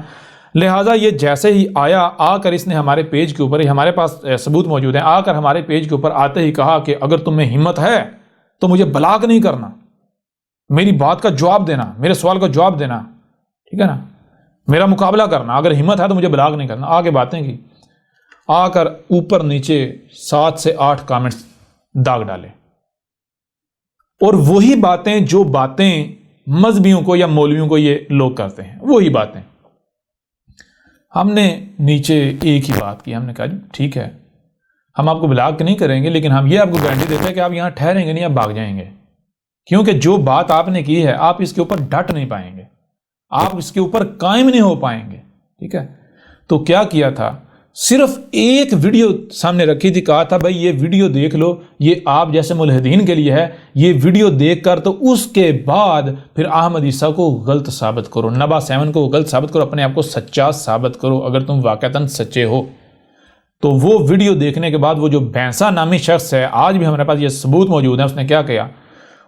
Speaker 1: لہٰذا یہ جیسے ہی آیا، آ کر اس نے ہمارے پیج کے اوپر، ہمارے پاس ثبوت موجود ہیں، آ کر ہمارے پیج کے اوپر آتے ہی کہا کہ اگر تم میں ہمت ہے تو مجھے بلاک نہیں کرنا، میری بات کا جواب دینا، میرے سوال کا جواب دینا، ٹھیک ہے نا، میرا مقابلہ کرنا، اگر ہمت ہے تو مجھے بلاک نہیں کرنا۔ آگے باتیں کی، آ کر اوپر نیچے 7 سے 8 کامنٹس داغ ڈالے، اور وہی باتیں جو باتیں مذہبیوں کو یا مولویوں کو یہ لوگ کرتے ہیں، وہی باتیں۔ ہم نے نیچے ایک ہی بات کی، ہم نے کہا جی ٹھیک ہے، ہم آپ کو بلاک نہیں کریں گے، لیکن ہم یہ آپ کو گارنٹی دیتے ہیں کہ آپ یہاں ٹھہریں گے نہیں، آپ بھاگ جائیں گے، کیونکہ جو بات آپ نے کی ہے آپ اس کے اوپر ڈٹ نہیں پائیں گے، آپ اس کے اوپر قائم نہیں ہو پائیں گے، ٹھیک ہے۔ تو کیا کیا تھا، صرف ایک ویڈیو سامنے رکھی تھی، کہا تھا بھائی یہ ویڈیو دیکھ لو، یہ آپ جیسے ملحدین کے لیے ہے، یہ ویڈیو دیکھ کر تو اس کے بعد پھر احمد عیسیٰ کو غلط ثابت کرو، نبا 7 کو غلط ثابت کرو، اپنے آپ کو سچا ثابت کرو اگر تم واقعتاً سچے ہو۔ تو وہ ویڈیو دیکھنے کے بعد وہ جو بینسا نامی شخص ہے، آج بھی ہمارے پاس یہ ثبوت موجود ہے، اس نے کیا کیا،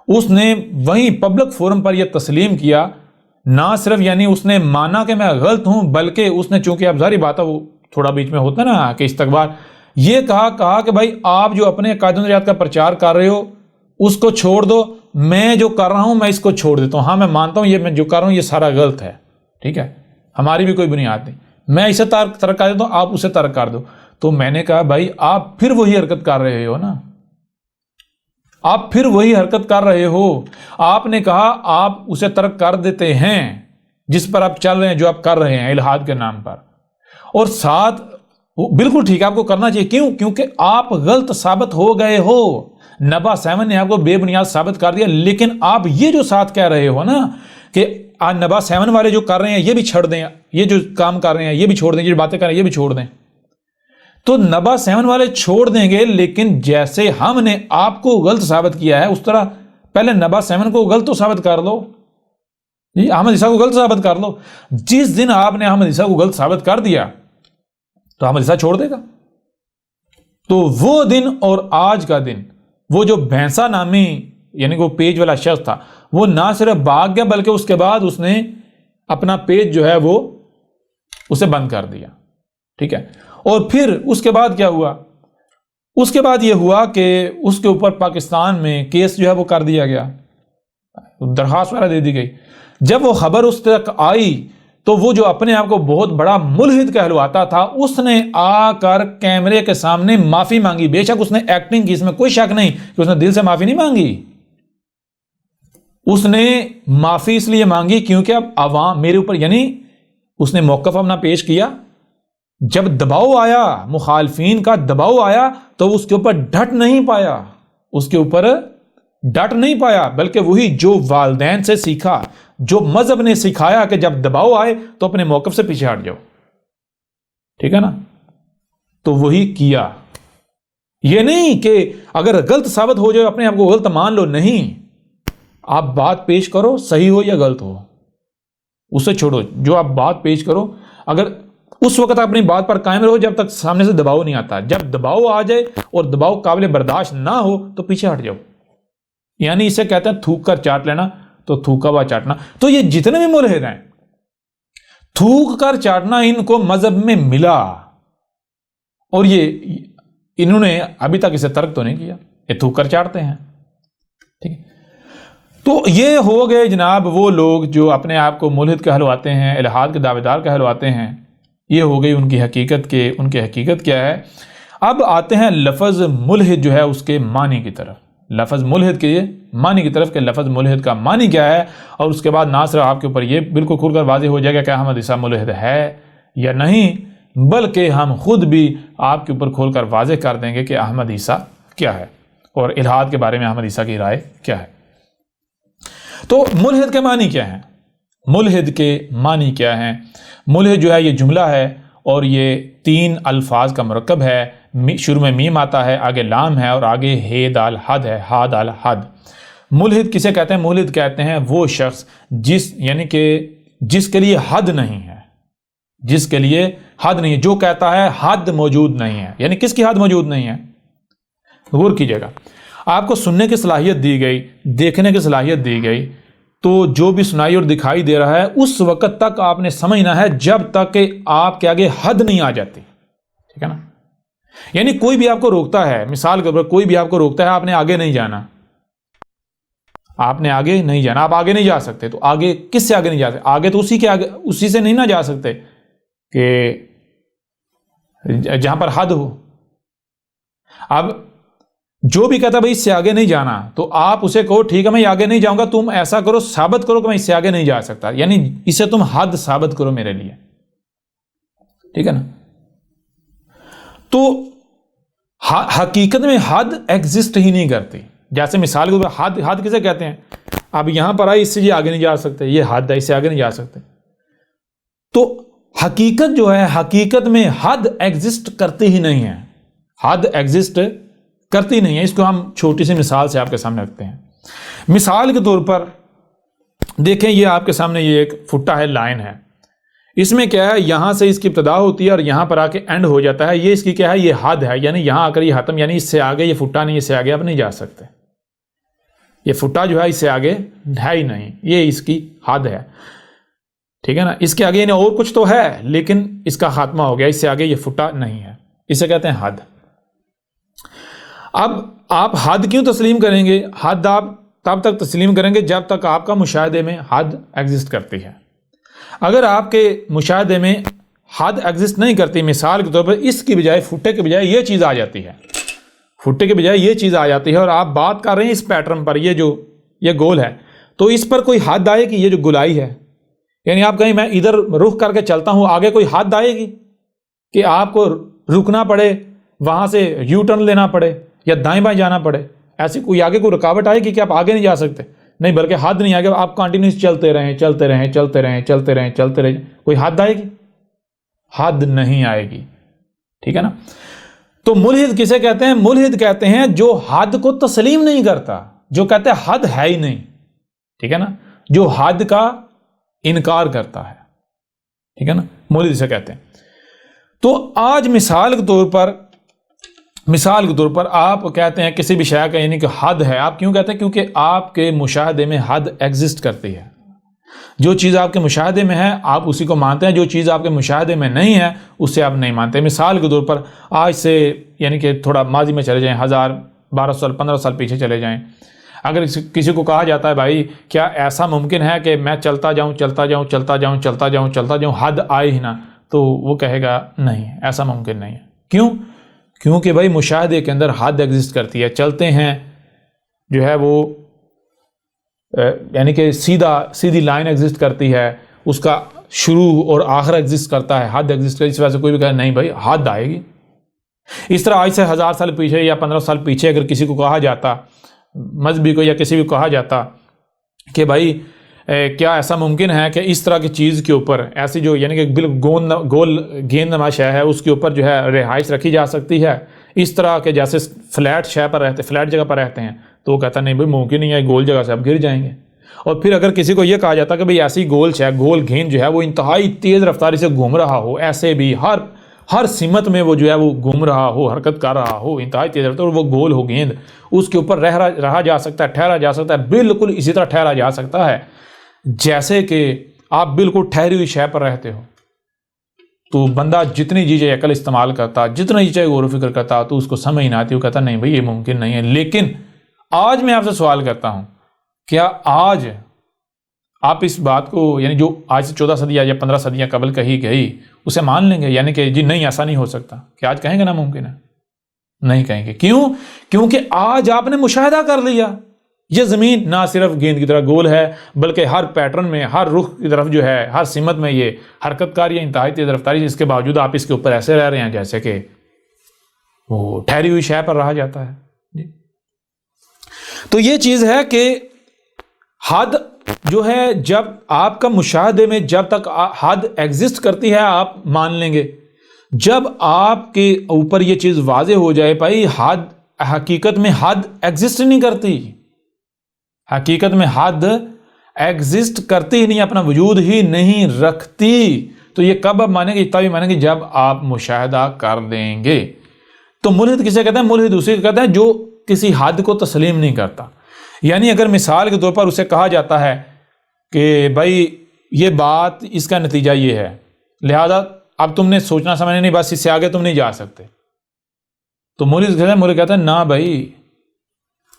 Speaker 1: اس نے وہیں پبلک فورم پر یہ تسلیم کیا، نہ صرف یعنی اس نے مانا کہ میں غلط ہوں، بلکہ اس نے، چونکہ اب ظاہری بات ہے وہ تھوڑا بیچ میں ہوتا ہے نا کہ استقبال، یہ کہا کہ بھائی آپ جو اپنے قائد نظریات کا پرچار کر رہے ہو اس کو چھوڑ دو، میں جو کر رہا ہوں میں اس کو چھوڑ دیتا ہوں، ہاں میں مانتا ہوں یہ میں جو کر رہا ہوں یہ سارا غلط ہے، ٹھیک ہے، ہماری بھی کوئی بنیاد نہیں، میں اسے ترک کر دیتا ہوں، آپ اسے ترک کر دو۔ تو میں نے کہا بھائی آپ پھر وہی حرکت کر رہے ہو نا، آپ پھر وہی حرکت کر رہے ہو، آپ نے کہا آپ اسے ترک کر دیتے ہیں جس پر آپ چل رہے ہیں، جو آپ کر رہے ہیں الہاد کے نام پر، اور ساتھ بالکل ٹھیک ہے آپ کو کرنا چاہیے، کیوں؟ کیونکہ آپ غلط ثابت ہو گئے ہو، نبا 7 نے آپ کو بے بنیاد ثابت کر دیا، لیکن آپ یہ جو ساتھ کہہ رہے ہو نا کہ نبا 7 والے جو کر رہے ہیں یہ بھی چھوڑ دیں، یہ جو کام کر رہے ہیں یہ بھی چھوڑ دیں، یہ جو باتیں کر رہے ہیں یہ بھی چھوڑ دیں، تو نبا 7 والے چھوڑ دیں گے، لیکن جیسے ہم نے آپ کو غلط ثابت کیا ہے اس طرح پہلے نبا 7 کو غلط تو ثابت کر لو، احمد عیسیٰ کو غلط ثابت کر لو۔ جس دن آپ نے احمد عیسیٰ کو غلط ثابت کر دیا تو احمد عیسیٰ چھوڑ دے گا۔ تو وہ دن اور آج کا دن، وہ جو بینسا نامی یعنی وہ پیج والا شخص تھا، وہ نہ صرف بھاگ گیا بلکہ اس کے بعد اس نے اپنا پیج جو ہے وہ اسے بند کر دیا، ٹھیک ہے۔ اور پھر اس کے بعد کیا ہوا، اس کے بعد یہ ہوا کہ اس کے اوپر پاکستان میں کیس جو ہے وہ کر دیا گیا، درخواست وغیرہ دے دی گئی۔ جب وہ خبر اس تک آئی تو وہ جو اپنے آپ کو بہت بڑا ملحد کہلواتا تھا، اس نے آ کر کیمرے کے سامنے معافی مانگی۔ بے شک اس نے ایکٹنگ کی، اس میں کوئی شک نہیں کہ اس نے دل سے معافی نہیں مانگی، اس نے معافی اس لیے مانگی کیونکہ اب عوام میرے اوپر، یعنی اس نے موقف اپنا پیش کیا، جب دباؤ آیا، مخالفین کا دباؤ آیا تو اس کے اوپر ڈٹ نہیں پایا، اس کے اوپر ڈٹ نہیں پایا، بلکہ وہی جو والدین سے سیکھا، جو مذہب نے سکھایا کہ جب دباؤ آئے تو اپنے موقف سے پیچھے ہٹ جاؤ، ٹھیک ہے نا، تو وہی کیا۔ یہ نہیں کہ اگر غلط ثابت ہو جائے اپنے آپ کو غلط مان لو، نہیں، آپ بات پیش کرو، صحیح ہو یا غلط ہو اسے چھوڑو، جو آپ بات پیش کرو اگر اس وقت اپنی بات پر قائم رہو جب تک سامنے سے دباؤ نہیں آتا، جب دباؤ آ جائے اور دباؤ قابل برداشت نہ ہو تو پیچھے ہٹ جاؤ، یعنی اسے کہتے ہیں تھوک کر چاٹ لینا، تو تھوکا ہوا چاٹنا۔ تو یہ جتنے بھی ملحد ہیں، تھوک کر چاٹنا ان کو مذہب میں ملا، اور یہ انہوں نے ابھی تک اسے ترک تو نہیں کیا، یہ تھوک کر چاٹتے ہیں، ٹھیک ہے۔ تو یہ ہو گئے جناب وہ لوگ جو اپنے آپ کو ملحد کہلواتے ہیں، الحاد کے دعوے دار کہلواتے ہیں، یہ ہو گئی ان کی حقیقت کے، ان کی حقیقت کیا ہے۔ اب آتے ہیں لفظ ملحد جو ہے اس کے معنی کی طرف، لفظ ملحد کے معنی کی طرف کہ لفظ ملحد کا معنی کیا ہے، اور اس کے بعد نہ صرف آپ کے اوپر یہ بالکل کھل کر واضح ہو جائے گا کہ احمد عیسیٰ ملحد ہے یا نہیں، بلکہ ہم خود بھی آپ کے اوپر کھول کر واضح کر دیں گے کہ احمد عیسیٰ کیا ہے اور الحاد کے بارے میں احمد عیسیٰ کی رائے کیا ہے۔ تو ملحد کے معنی کیا ہیں، ملحد کے معنی کیا ہیں؟ ملحد جو ہے یہ جملہ ہے اور یہ 3 الفاظ کا مرکب ہے، شروع میں میم آتا ہے، آگے لام ہے اور آگے ہے دال حد ہے، ہا دال حد۔ ملحد کسے کہتے ہیں؟ ملحد کہتے ہیں وہ شخص یعنی کہ جس کے لیے حد نہیں ہے، جس کے لیے حد نہیں ہے، جو کہتا ہے حد موجود نہیں ہے۔ یعنی کس کی حد موجود نہیں ہے؟ غور کیجئے گا، آپ کو سننے کی صلاحیت دی گئی، دیکھنے کی صلاحیت دی گئی، تو جو بھی سنائی اور دکھائی دے رہا ہے اس وقت تک آپ نے سمجھنا ہے جب تک کہ آپ کے آگے حد نہیں آ جاتی، ٹھیک ہے نا؟ یعنی کوئی بھی آپ کو روکتا ہے، مثال کے طور پر کوئی بھی آپ کو روکتا ہے، آپ نے آگے نہیں جانا، آپ نے آگے نہیں جانا، آپ آگے نہیں جا سکتے، تو آگے کس سے آگے نہیں جا سکتے؟ آگے تو اسی سے نہیں نہ جا سکتے کہ جہاں پر حد ہو۔ اب جو بھی کہتا ہے بھائی اس سے آگے نہیں جانا، تو آپ اسے کہو ٹھیک ہے میں آگے نہیں جاؤں گا، تم ایسا کرو، ثابت کرو کہ میں اس سے آگے نہیں جا سکتا، یعنی اسے تم حد ثابت کرو میرے لیے، ٹھیک ہے نا؟ تو حقیقت میں حد ایگزسٹ ہی نہیں کرتی۔ جیسے مثال کے طور پر حد کسے کہتے ہیں؟ اب یہاں پر آئی، اس سے یہ آگے نہیں جا سکتے، یہ حد ہے، اس سے آگے نہیں جا سکتے۔ تو حقیقت جو ہے، حقیقت میں حد ایگزسٹ کرتی ہی نہیں ہے، حد ایگزسٹ کرتی نہیں ہے۔ اس کو ہم چھوٹی سی مثال سے آپ کے سامنے رکھتے ہیں۔ مثال کے طور پر دیکھیں، یہ آپ کے سامنے یہ ایک فٹا ہے، لائن ہے، اس میں کیا ہے، یہاں سے اس کی ابتدا ہوتی ہے اور یہاں پر آ کے اینڈ ہو جاتا ہے، یہ اس کی کیا ہے، یہ حد ہے، یعنی یہاں آ کر یہ ختم، یعنی اس سے آگے یہ فٹا نہیں، اس سے آگے آپ نہیں جا سکتے، یہ فٹا جو ہے اس سے آگے ہے ہی نہیں، یہ اس کی حد ہے، ٹھیک ہے نا؟ اس کے آگے یعنی اور کچھ تو ہے لیکن اس کا خاتمہ ہو گیا، اس سے آگے یہ فٹا نہیں ہے، اسے کہتے ہیں حد۔ اب آپ حد کیوں تسلیم کریں گے؟ حد آپ تب تک تسلیم کریں گے جب تک آپ کا مشاہدے میں حد ایگزسٹ کرتی ہے۔ اگر آپ کے مشاہدے میں حد ایگزسٹ نہیں کرتی، مثال کے طور پر اس کی بجائے، فٹے کے بجائے یہ چیز آ جاتی ہے، فٹے کے بجائے یہ چیز آ جاتی ہے، اور آپ بات کر رہے ہیں اس پیٹرن پر، یہ گول ہے، تو اس پر کوئی حد آئے گی؟ یہ جو گولائی ہے، یعنی آپ کہیں میں ادھر رخ کر کے چلتا ہوں، آگے کوئی حد آئے گی کہ آپ کو رکنا پڑے، وہاں سے یو ٹرن لینا پڑے یا دائیں بائیں جانا پڑے؟ ایسی کوئی آگے کوئی رکاوٹ آئے گی کہ آپ آگے نہیں جا سکتے؟ نہیں، بلکہ حد نہیں آئے گی، آپ کنٹینیوس چلتے رہیں، چلتے رہیں، چلتے رہیں، چلتے رہیں، چلتے رہیں، کوئی حد آئے گی؟ حد نہیں آئے گی، ٹھیک ہے نا؟ تو ملحد کسے کہتے ہیں؟ ملحد کہتے ہیں جو حد کو تسلیم نہیں کرتا، جو کہتے ہیں حد ہے ہی نہیں، ٹھیک ہے نا؟ جو حد کا انکار کرتا ہے، ٹھیک ہے نا؟ ملحد اسے کہتے ہیں۔ تو آج مثال کے طور پر آپ کہتے ہیں کسی بھی شے کا یعنی کہ حد ہے، آپ کیوں کہتے ہیں؟ کیونکہ آپ کے مشاہدے میں حد ایگزسٹ کرتی ہے، جو چیز آپ کے مشاہدے میں ہے آپ اسی کو مانتے ہیں، جو چیز آپ کے مشاہدے میں نہیں ہے اسے آپ نہیں مانتے۔ مثال کے طور پر آج سے یعنی کہ تھوڑا ماضی میں چلے جائیں، 1000 12 سال 15 سال پیچھے چلے جائیں، اگر کسی کو کہا جاتا ہے بھائی کیا ایسا ممکن ہے کہ میں چلتا جاؤں چلتا جاؤں چلتا جاؤں چلتا جاؤں چلتا جاؤں، حد آئے ہی نہ، تو وہ کہے گا نہیں، ایسا ممکن نہیں ہے۔ کیوں؟ کیونکہ بھائی مشاہدے کے اندر حد ایگزسٹ کرتی ہے، چلتے ہیں جو ہے وہ یعنی کہ سیدھی لائن ایگزسٹ کرتی ہے، اس کا شروع اور آخر ایگزسٹ کرتا ہے، حد ایگزسٹ کرتی ہے، اس وجہ سے کوئی بھی کہے نہیں بھائی حد آئے گی۔ اس طرح آج سے 1000 سال پیچھے یا 15 سال پیچھے اگر کسی کو کہا جاتا، مذہبی کو یا کسی کو کہا جاتا کہ بھائی کیا ایسا ممکن ہے کہ اس طرح کی چیز کے اوپر ایسی جو یعنی کہ بالکل گول گیند نما شے ہے اس کے اوپر جو ہے رہائش رکھی جا سکتی ہے، اس طرح کے جیسے فلیٹ شے پر رہتے، فلیٹ جگہ پر رہتے ہیں، تو وہ کہتا نہیں بھائی ممکن نہیں ہے، گول جگہ سے آپ گر جائیں گے۔ اور پھر اگر کسی کو یہ کہا جاتا کہ بھئی ایسی گول شے، گول گیند جو ہے وہ انتہائی تیز رفتاری سے گھوم رہا ہو، ایسے بھی ہر سمت میں وہ جو ہے وہ گھوم رہا ہو، حرکت کر رہا ہو انتہائی تیز رفتار، اور وہ گول ہو گیند، اس کے اوپر رہا جا سکتا ہے، ٹھہرا جا سکتا ہے، بالکل اسی طرح ٹھہرا جا سکتا ہے جیسے کہ آپ بالکل ٹھہری ہوئی شے پر رہتے ہو۔ تو بندہ جتنی جی چاہے عقل استعمال کرتا، جتنا جی چاہے غور و فکر کرتا، تو اس کو سمجھ نہ آتی، وہ کہتا نہیں بھائی یہ ممکن نہیں ہے۔ لیکن آج میں آپ سے سوال کرتا ہوں، کیا آج آپ اس بات کو یعنی جو آج سے 14 صدیاں یا 15 صدیاں قبل کہی گئی اسے مان لیں گے؟ یعنی کہ جی نہیں ایسا نہیں ہو سکتا، کیا آج کہیں گے ناممکن ہے؟ نہیں کہیں گے۔ کیوں؟ کیونکہ آج آپ نے مشاہدہ کر لیا، یہ زمین نہ صرف گیند کی طرح گول ہے بلکہ ہر پیٹرن میں، ہر رخ کی طرف جو ہے، ہر سمت میں یہ حرکت کاری ہے انتہائی تیز رفتاری، اس کے باوجود آپ اس کے اوپر ایسے رہ رہے ہیں جیسے کہ وہ ٹھہری ہوئی شے پر رہا جاتا ہے جی۔ تو یہ چیز ہے کہ حد جو ہے جب آپ کا مشاہدے میں جب تک حد ایگزسٹ کرتی ہے آپ مان لیں گے، جب آپ کے اوپر یہ چیز واضح ہو جائے بھائی حقیقت میں حد ایگزسٹ نہیں کرتی، حقیقت میں حد ایگزسٹ کرتی ہی نہیں، اپنا وجود ہی نہیں رکھتی، تو یہ کب آپ مانیں گے؟ تبھی مانیں گے جب آپ مشاہدہ کر دیں گے۔ تو ملحد کسے کہتے ہیں؟ ملحد اسے کہتے ہیں جو کسی حد کو تسلیم نہیں کرتا۔ یعنی اگر مثال کے طور پر اسے کہا جاتا ہے کہ بھائی یہ بات اس کا نتیجہ یہ ہے، لہذا اب تم نے سوچنا سمجھنا نہیں، بس اس سے آگے تم نہیں جا سکتے، تو ملحد کہتا ہے نا بھائی،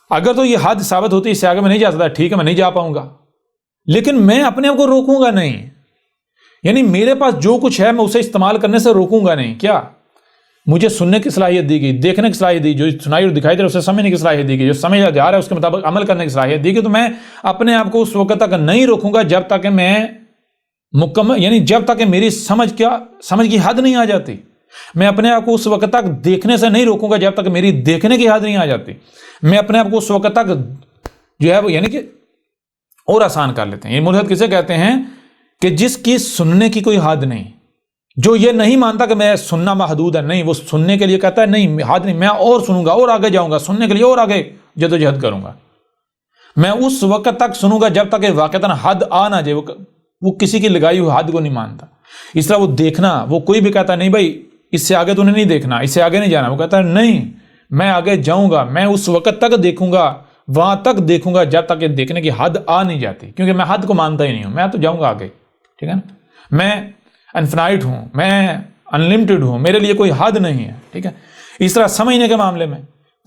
Speaker 1: اگر تو یہ حد ثابت ہوتی اس سے آگے میں نہیں جا سکتا، ٹھیک ہے میں نہیں جا پاؤں گا، لیکن میں اپنے آپ کو روکوں گا نہیں، یعنی میرے پاس جو کچھ ہے میں اسے استعمال کرنے سے روکوں گا نہیں۔ کیا؟ مجھے سننے کی صلاحیت دی گئی، دیکھنے کی صلاحیت دی، جو سنائی اور دکھائی دے رہا ہے اسے سمجھنے کی صلاحیت دی گئی، جو سمجھا جا رہا ہے اس کے مطابق عمل کرنے کی صلاحیت دی گئی، تو میں اپنے آپ کو اس وقت تک نہیں روکوں گا جب تک کہ میں مکمل، یعنی جب تک کہ میری سمجھ کی حد نہیں آ جاتی۔ میں اپنے آپ کو اس وقت تک دیکھنے سے نہیں روکوں گا جب تک میری دیکھنے کی حد نہیں آ جاتی۔ میں اپنے آپ کو اس وقت تک جو ہے وہ یعنی کہ اور آسان کر لیتے ہیں۔ یہ ملحد کسے کہتے ہیں؟ کہ جس کی سننے کی کوئی حد نہیں، جو یہ نہیں مانتا کہ میں سننا محدود ہے، نہیں، وہ سننے کے لیے کہتا ہے نہیں حد نہیں، میں اور سنوں گا اور آگے جاؤں گا، سننے کے لیے اور آگے جدوجہد کروں گا، میں اس وقت تک سنوں گا جب تک کہ واقعتاً حد آ نہ جائے۔ وہ کسی کی لگائی ہوئی حد کو نہیں مانتا۔ اس طرح وہ دیکھنا، وہ کوئی بھی کہتا ہے نہیں بھائی اس سے آگے تو نہیں دیکھنا، اس سے آگے نہیں جانا، وہ کہتا ہے نہیں میں آگے جاؤں گا، میں اس وقت تک دیکھوں گا، وہاں تک دیکھوں گا جب تک کہ دیکھنے کی حد آ نہیں جاتی، کیونکہ میں حد کو مانتا ہی نہیں ہوں، میں تو جاؤں گا آگے، ٹھیک ہے نا، میں انفینائٹ ہوں، میں انلمیٹڈ ہوں، میرے لیے کوئی حد نہیں ہے، ٹھیک ہے۔ اس طرح سمجھنے کے معاملے میں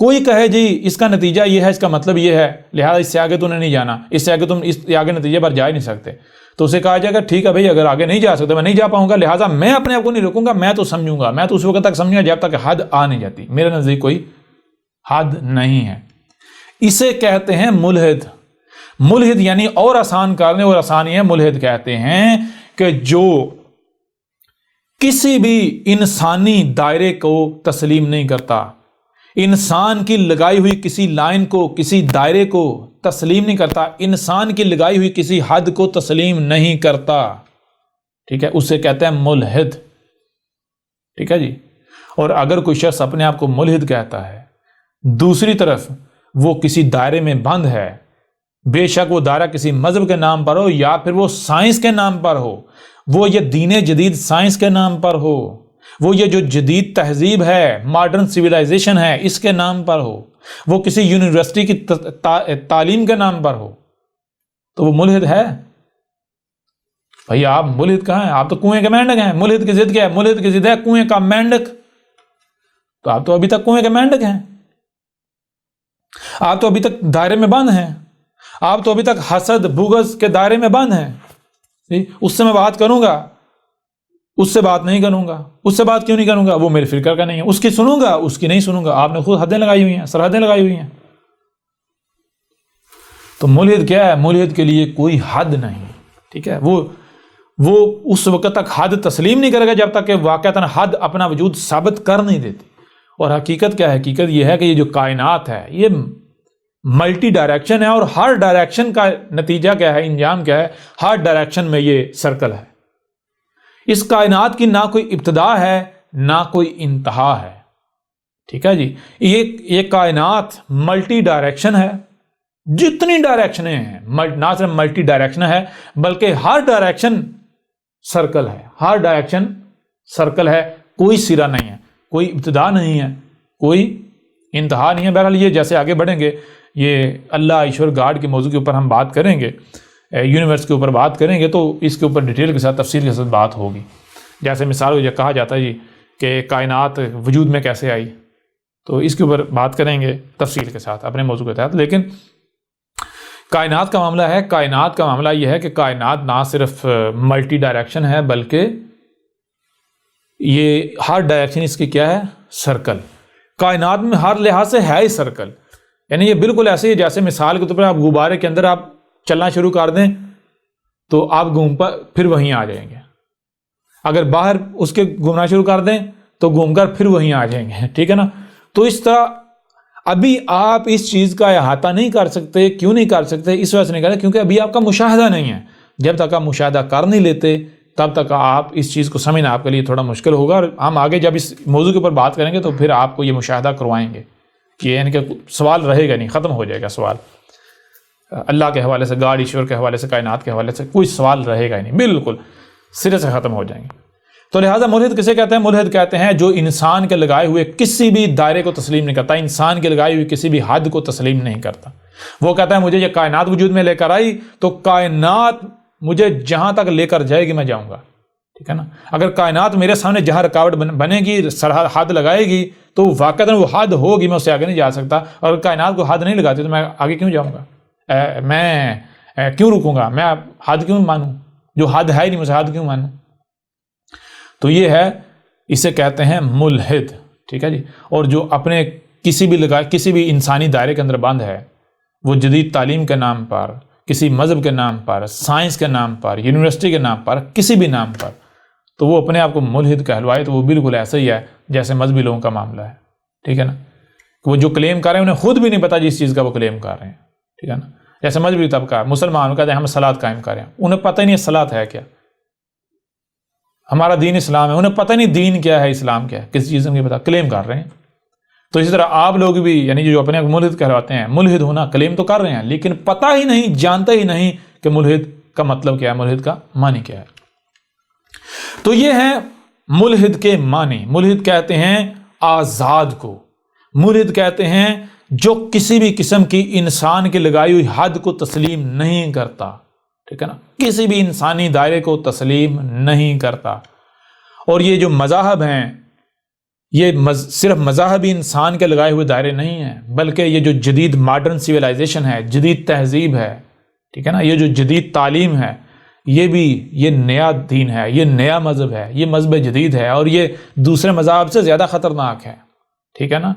Speaker 1: کوئی کہے جی اس کا نتیجہ یہ ہے، اس کا مطلب یہ ہے، لہذا اس سے آگے تو نہیں جانا، اس سے آگے تم اس آگے نتیجے پر جا ہی نہیں سکتے، تو اسے کہا جائے گا ٹھیک ہے بھائی اگر آگے نہیں جا سکتے، میں نہیں جا پاؤں گا، لہٰذا میں اپنے آپ کو نہیں روکوں گا، میں تو سمجھوں گا، میں تو اس وقت تک سمجھوں گا جب تک حد آ نہیں جاتی، میرے نزدیک کوئی حد نہیں ہے۔ اسے کہتے ہیں ملحد۔ ملحد یعنی اور آسان کرنے اور آسانی ہے، ملحد کہتے ہیں کہ جو کسی بھی انسانی دائرے کو تسلیم نہیں کرتا، انسان کی لگائی ہوئی کسی لائن کو، کسی دائرے کو تسلیم نہیں کرتا، انسان کی لگائی ہوئی کسی حد کو تسلیم نہیں کرتا، ٹھیک ہے، اسے کہتے ہیں ملحد، ٹھیک ہے جی۔ اور اگر کوئی شخص اپنے آپ کو ملحد کہتا ہے، دوسری طرف وہ کسی دائرے میں بند ہے، بے شک وہ دائرہ کسی مذہب کے نام پر ہو یا پھر وہ سائنس کے نام پر ہو، وہ یہ دین جدید سائنس کے نام پر ہو، وہ یہ جو جدید تہذیب ہے، ماڈرن سویلائزیشن ہے، اس کے نام پر ہو، وہ کسی یونیورسٹی کی تعلیم کے نام پر ہو، تو وہ ملحد ہے۔ بھئی آپ ملحد کہاں ہیں؟ آپ تو کنویں کے مینڈک ہیں۔ ملحد کی ضد کیا ہے؟ ملحد کی ضد ہے کنویں کا مینڈک، تو آپ تو ابھی تک کنویں کے مینڈک ہیں، آپ تو ابھی تک دائرے میں بند ہیں، آپ تو ابھی تک حسد بغض کے دائرے میں بند ہیں۔ اس سے میں بات کروں گا، اس سے بات نہیں کروں گا، اس سے بات کیوں نہیں کروں گا؟ وہ میرے فرقہ کا نہیں ہے، اس کی سنوں گا، اس کی نہیں سنوں گا۔ آپ نے خود حدیں لگائی ہوئی ہیں، سرحدیں لگائی ہوئی ہیں۔ تو ملحد کیا ہے؟ ملحد کے لیے کوئی حد نہیں، ٹھیک ہے، وہ اس وقت تک حد تسلیم نہیں کرے گا جب تک کہ واقعتاً حد اپنا وجود ثابت کر نہیں دیتی۔ اور حقیقت کیا ہے؟ حقیقت یہ ہے کہ یہ جو کائنات ہے یہ ملٹی ڈائریکشن ہے، اور ہر ڈائریکشن کا نتیجہ کیا ہے، انجام کیا ہے؟ ہر ڈائریکشن میں یہ سرکل ہے۔ اس کائنات کی نہ کوئی ابتدا ہے نہ کوئی انتہا ہے، ٹھیک ہے جی۔ یہ کائنات ملٹی ڈائریکشن ہے، جتنی ڈائریکشنیں ہیں نہ صرف ملٹی ڈائریکشن ہے بلکہ ہر ڈائریکشن سرکل ہے، ہر ڈائریکشن سرکل ہے، کوئی سرا نہیں ہے، کوئی ابتدا نہیں ہے، کوئی انتہا نہیں ہے۔ بہرحال یہ جیسے آگے بڑھیں گے، یہ اللہ ایشور گاڈ کے موضوع کے اوپر ہم بات کریں گے، یونیورس کے اوپر بات کریں گے، تو اس کے اوپر ڈیٹیل کے ساتھ تفصیل کے ساتھ بات ہوگی۔ جیسے مثال کہا جاتا ہے جی کہ کائنات وجود میں کیسے آئی، تو اس کے اوپر بات کریں گے تفصیل کے ساتھ اپنے موضوع کے تحت۔ لیکن کائنات کا معاملہ ہے، کائنات کا معاملہ یہ ہے کہ کائنات نہ صرف ملٹی ڈائریکشن ہے بلکہ یہ ہر ڈائریکشن اس کی کیا ہے؟ سرکل۔ کائنات میں ہر لحاظ سے ہے ہی سرکل، یعنی یہ بالکل ایسے ہی جیسے مثال کے طور پر آپ غبارے کے اندر آپ چلنا شروع کر دیں تو آپ گھوم پر پھر وہیں آ جائیں گے، اگر باہر اس کے گھومنا شروع کر دیں تو گھوم کر پھر وہیں آ جائیں گے، ٹھیک ہے نا۔ تو اس طرح ابھی آپ اس چیز کا احاطہ نہیں کر سکتے۔ کیوں نہیں کر سکتے؟ اس وجہ سے نہیں کر سکتے کیونکہ ابھی آپ کا مشاہدہ نہیں ہے۔ جب تک آپ مشاہدہ کر نہیں لیتے تب تک آپ اس چیز کو سمجھنا آپ کے لیے تھوڑا مشکل ہوگا، اور ہم آگے جب اس موضوع کے اوپر بات کریں گے تو پھر آپ کو یہ مشاہدہ کروائیں گے کہ یعنی کہ سوال رہے گا نہیں، ختم ہو جائے گا سوال اللہ کے حوالے سے، گاڈ ایشور کے حوالے سے، کائنات کے حوالے سے کوئی سوال رہے گا ہی نہیں، بالکل سرے سے ختم ہو جائیں گے۔ تو لہٰذا ملحد کسے کہتے ہیں؟ ملحد کہتے ہیں جو انسان کے لگائے ہوئے کسی بھی دائرے کو تسلیم نہیں کرتا، انسان کے لگائی ہوئی کسی بھی حد کو تسلیم نہیں کرتا۔ وہ کہتا ہے مجھے یہ کائنات وجود میں لے کر آئی تو کائنات مجھے جہاں تک لے کر جائے گی میں جاؤں گا، ٹھیک ہے نا۔ اگر کائنات میرے سامنے جہاں رکاوٹ بنے گی، حد لگائے گی تو واقعاً وہ حد ہوگی، میں اس سے آگے نہیں جا سکتا، اور کائنات کو حد نہیں لگاتی تو میں آگے کیوں جاؤں گا؟ میں کیوں رکوں گا؟ میں حد کیوں مانوں؟ جو حد ہے ہی نہیں، مجھے حد کیوں مانوں؟ تو یہ ہے، اسے کہتے ہیں ملحد، ٹھیک ہے جی۔ اور جو اپنے کسی بھی انسانی دائرے کے اندر بند ہے، وہ جدید تعلیم کے نام پر، کسی مذہب کے نام پر، سائنس کے نام پر، یونیورسٹی کے نام پر، کسی بھی نام پر، تو وہ اپنے آپ کو ملحد کہلوائے تو وہ بالکل ایسا ہی ہے جیسے مذہبی لوگوں کا معاملہ ہے، ٹھیک ہے نا۔ وہ جو کلیم کر رہے ہیں انہیں خود بھی نہیں پتا جس چیز کا وہ کلیم کر رہے ہیں، ٹھیک ہے نا۔ جیسے مذہبی طبقہ مسلمان کہتے ہیں ہم صلاۃ قائم کر رہے ہیں، انہیں پتہ ہی نہیں صلاۃ ہے کیا، ہمارا دین اسلام ہے، انہیں پتہ نہیں دین کیا ہے، اسلام کیا ہے، کسی چیز میں پتا، کلیم کر رہے ہیں۔ تو اسی طرح آپ لوگ بھی، یعنی جو اپنے ملحد کہلاتے ہیں، ملحد ہونا کلیم تو کر رہے ہیں لیکن پتہ ہی نہیں، جانتے ہی نہیں کہ ملحد کا مطلب کیا ہے، ملحد کا معنی کیا ہے۔ تو یہ ہے ملحد کے معنی۔ ملحد کہتے ہیں آزاد کو، ملحد کہتے ہیں جو کسی بھی قسم کی انسان کی لگائی ہوئی حد کو تسلیم نہیں کرتا، ٹھیک ہے نا، کسی بھی انسانی دائرے کو تسلیم نہیں کرتا۔ اور یہ جو مذاہب ہیں، یہ صرف مذاہبی انسان کے لگائے ہوئے دائرے نہیں ہیں، بلکہ یہ جو جدید ماڈرن سویلائزیشن ہے، جدید تہذیب ہے، ٹھیک ہے نا، یہ جو جدید تعلیم ہے، یہ نیا دین ہے، یہ نیا مذہب ہے، یہ مذہب جدید ہے، اور یہ دوسرے مذاہب سے زیادہ خطرناک ہے، ٹھیک ہے نا۔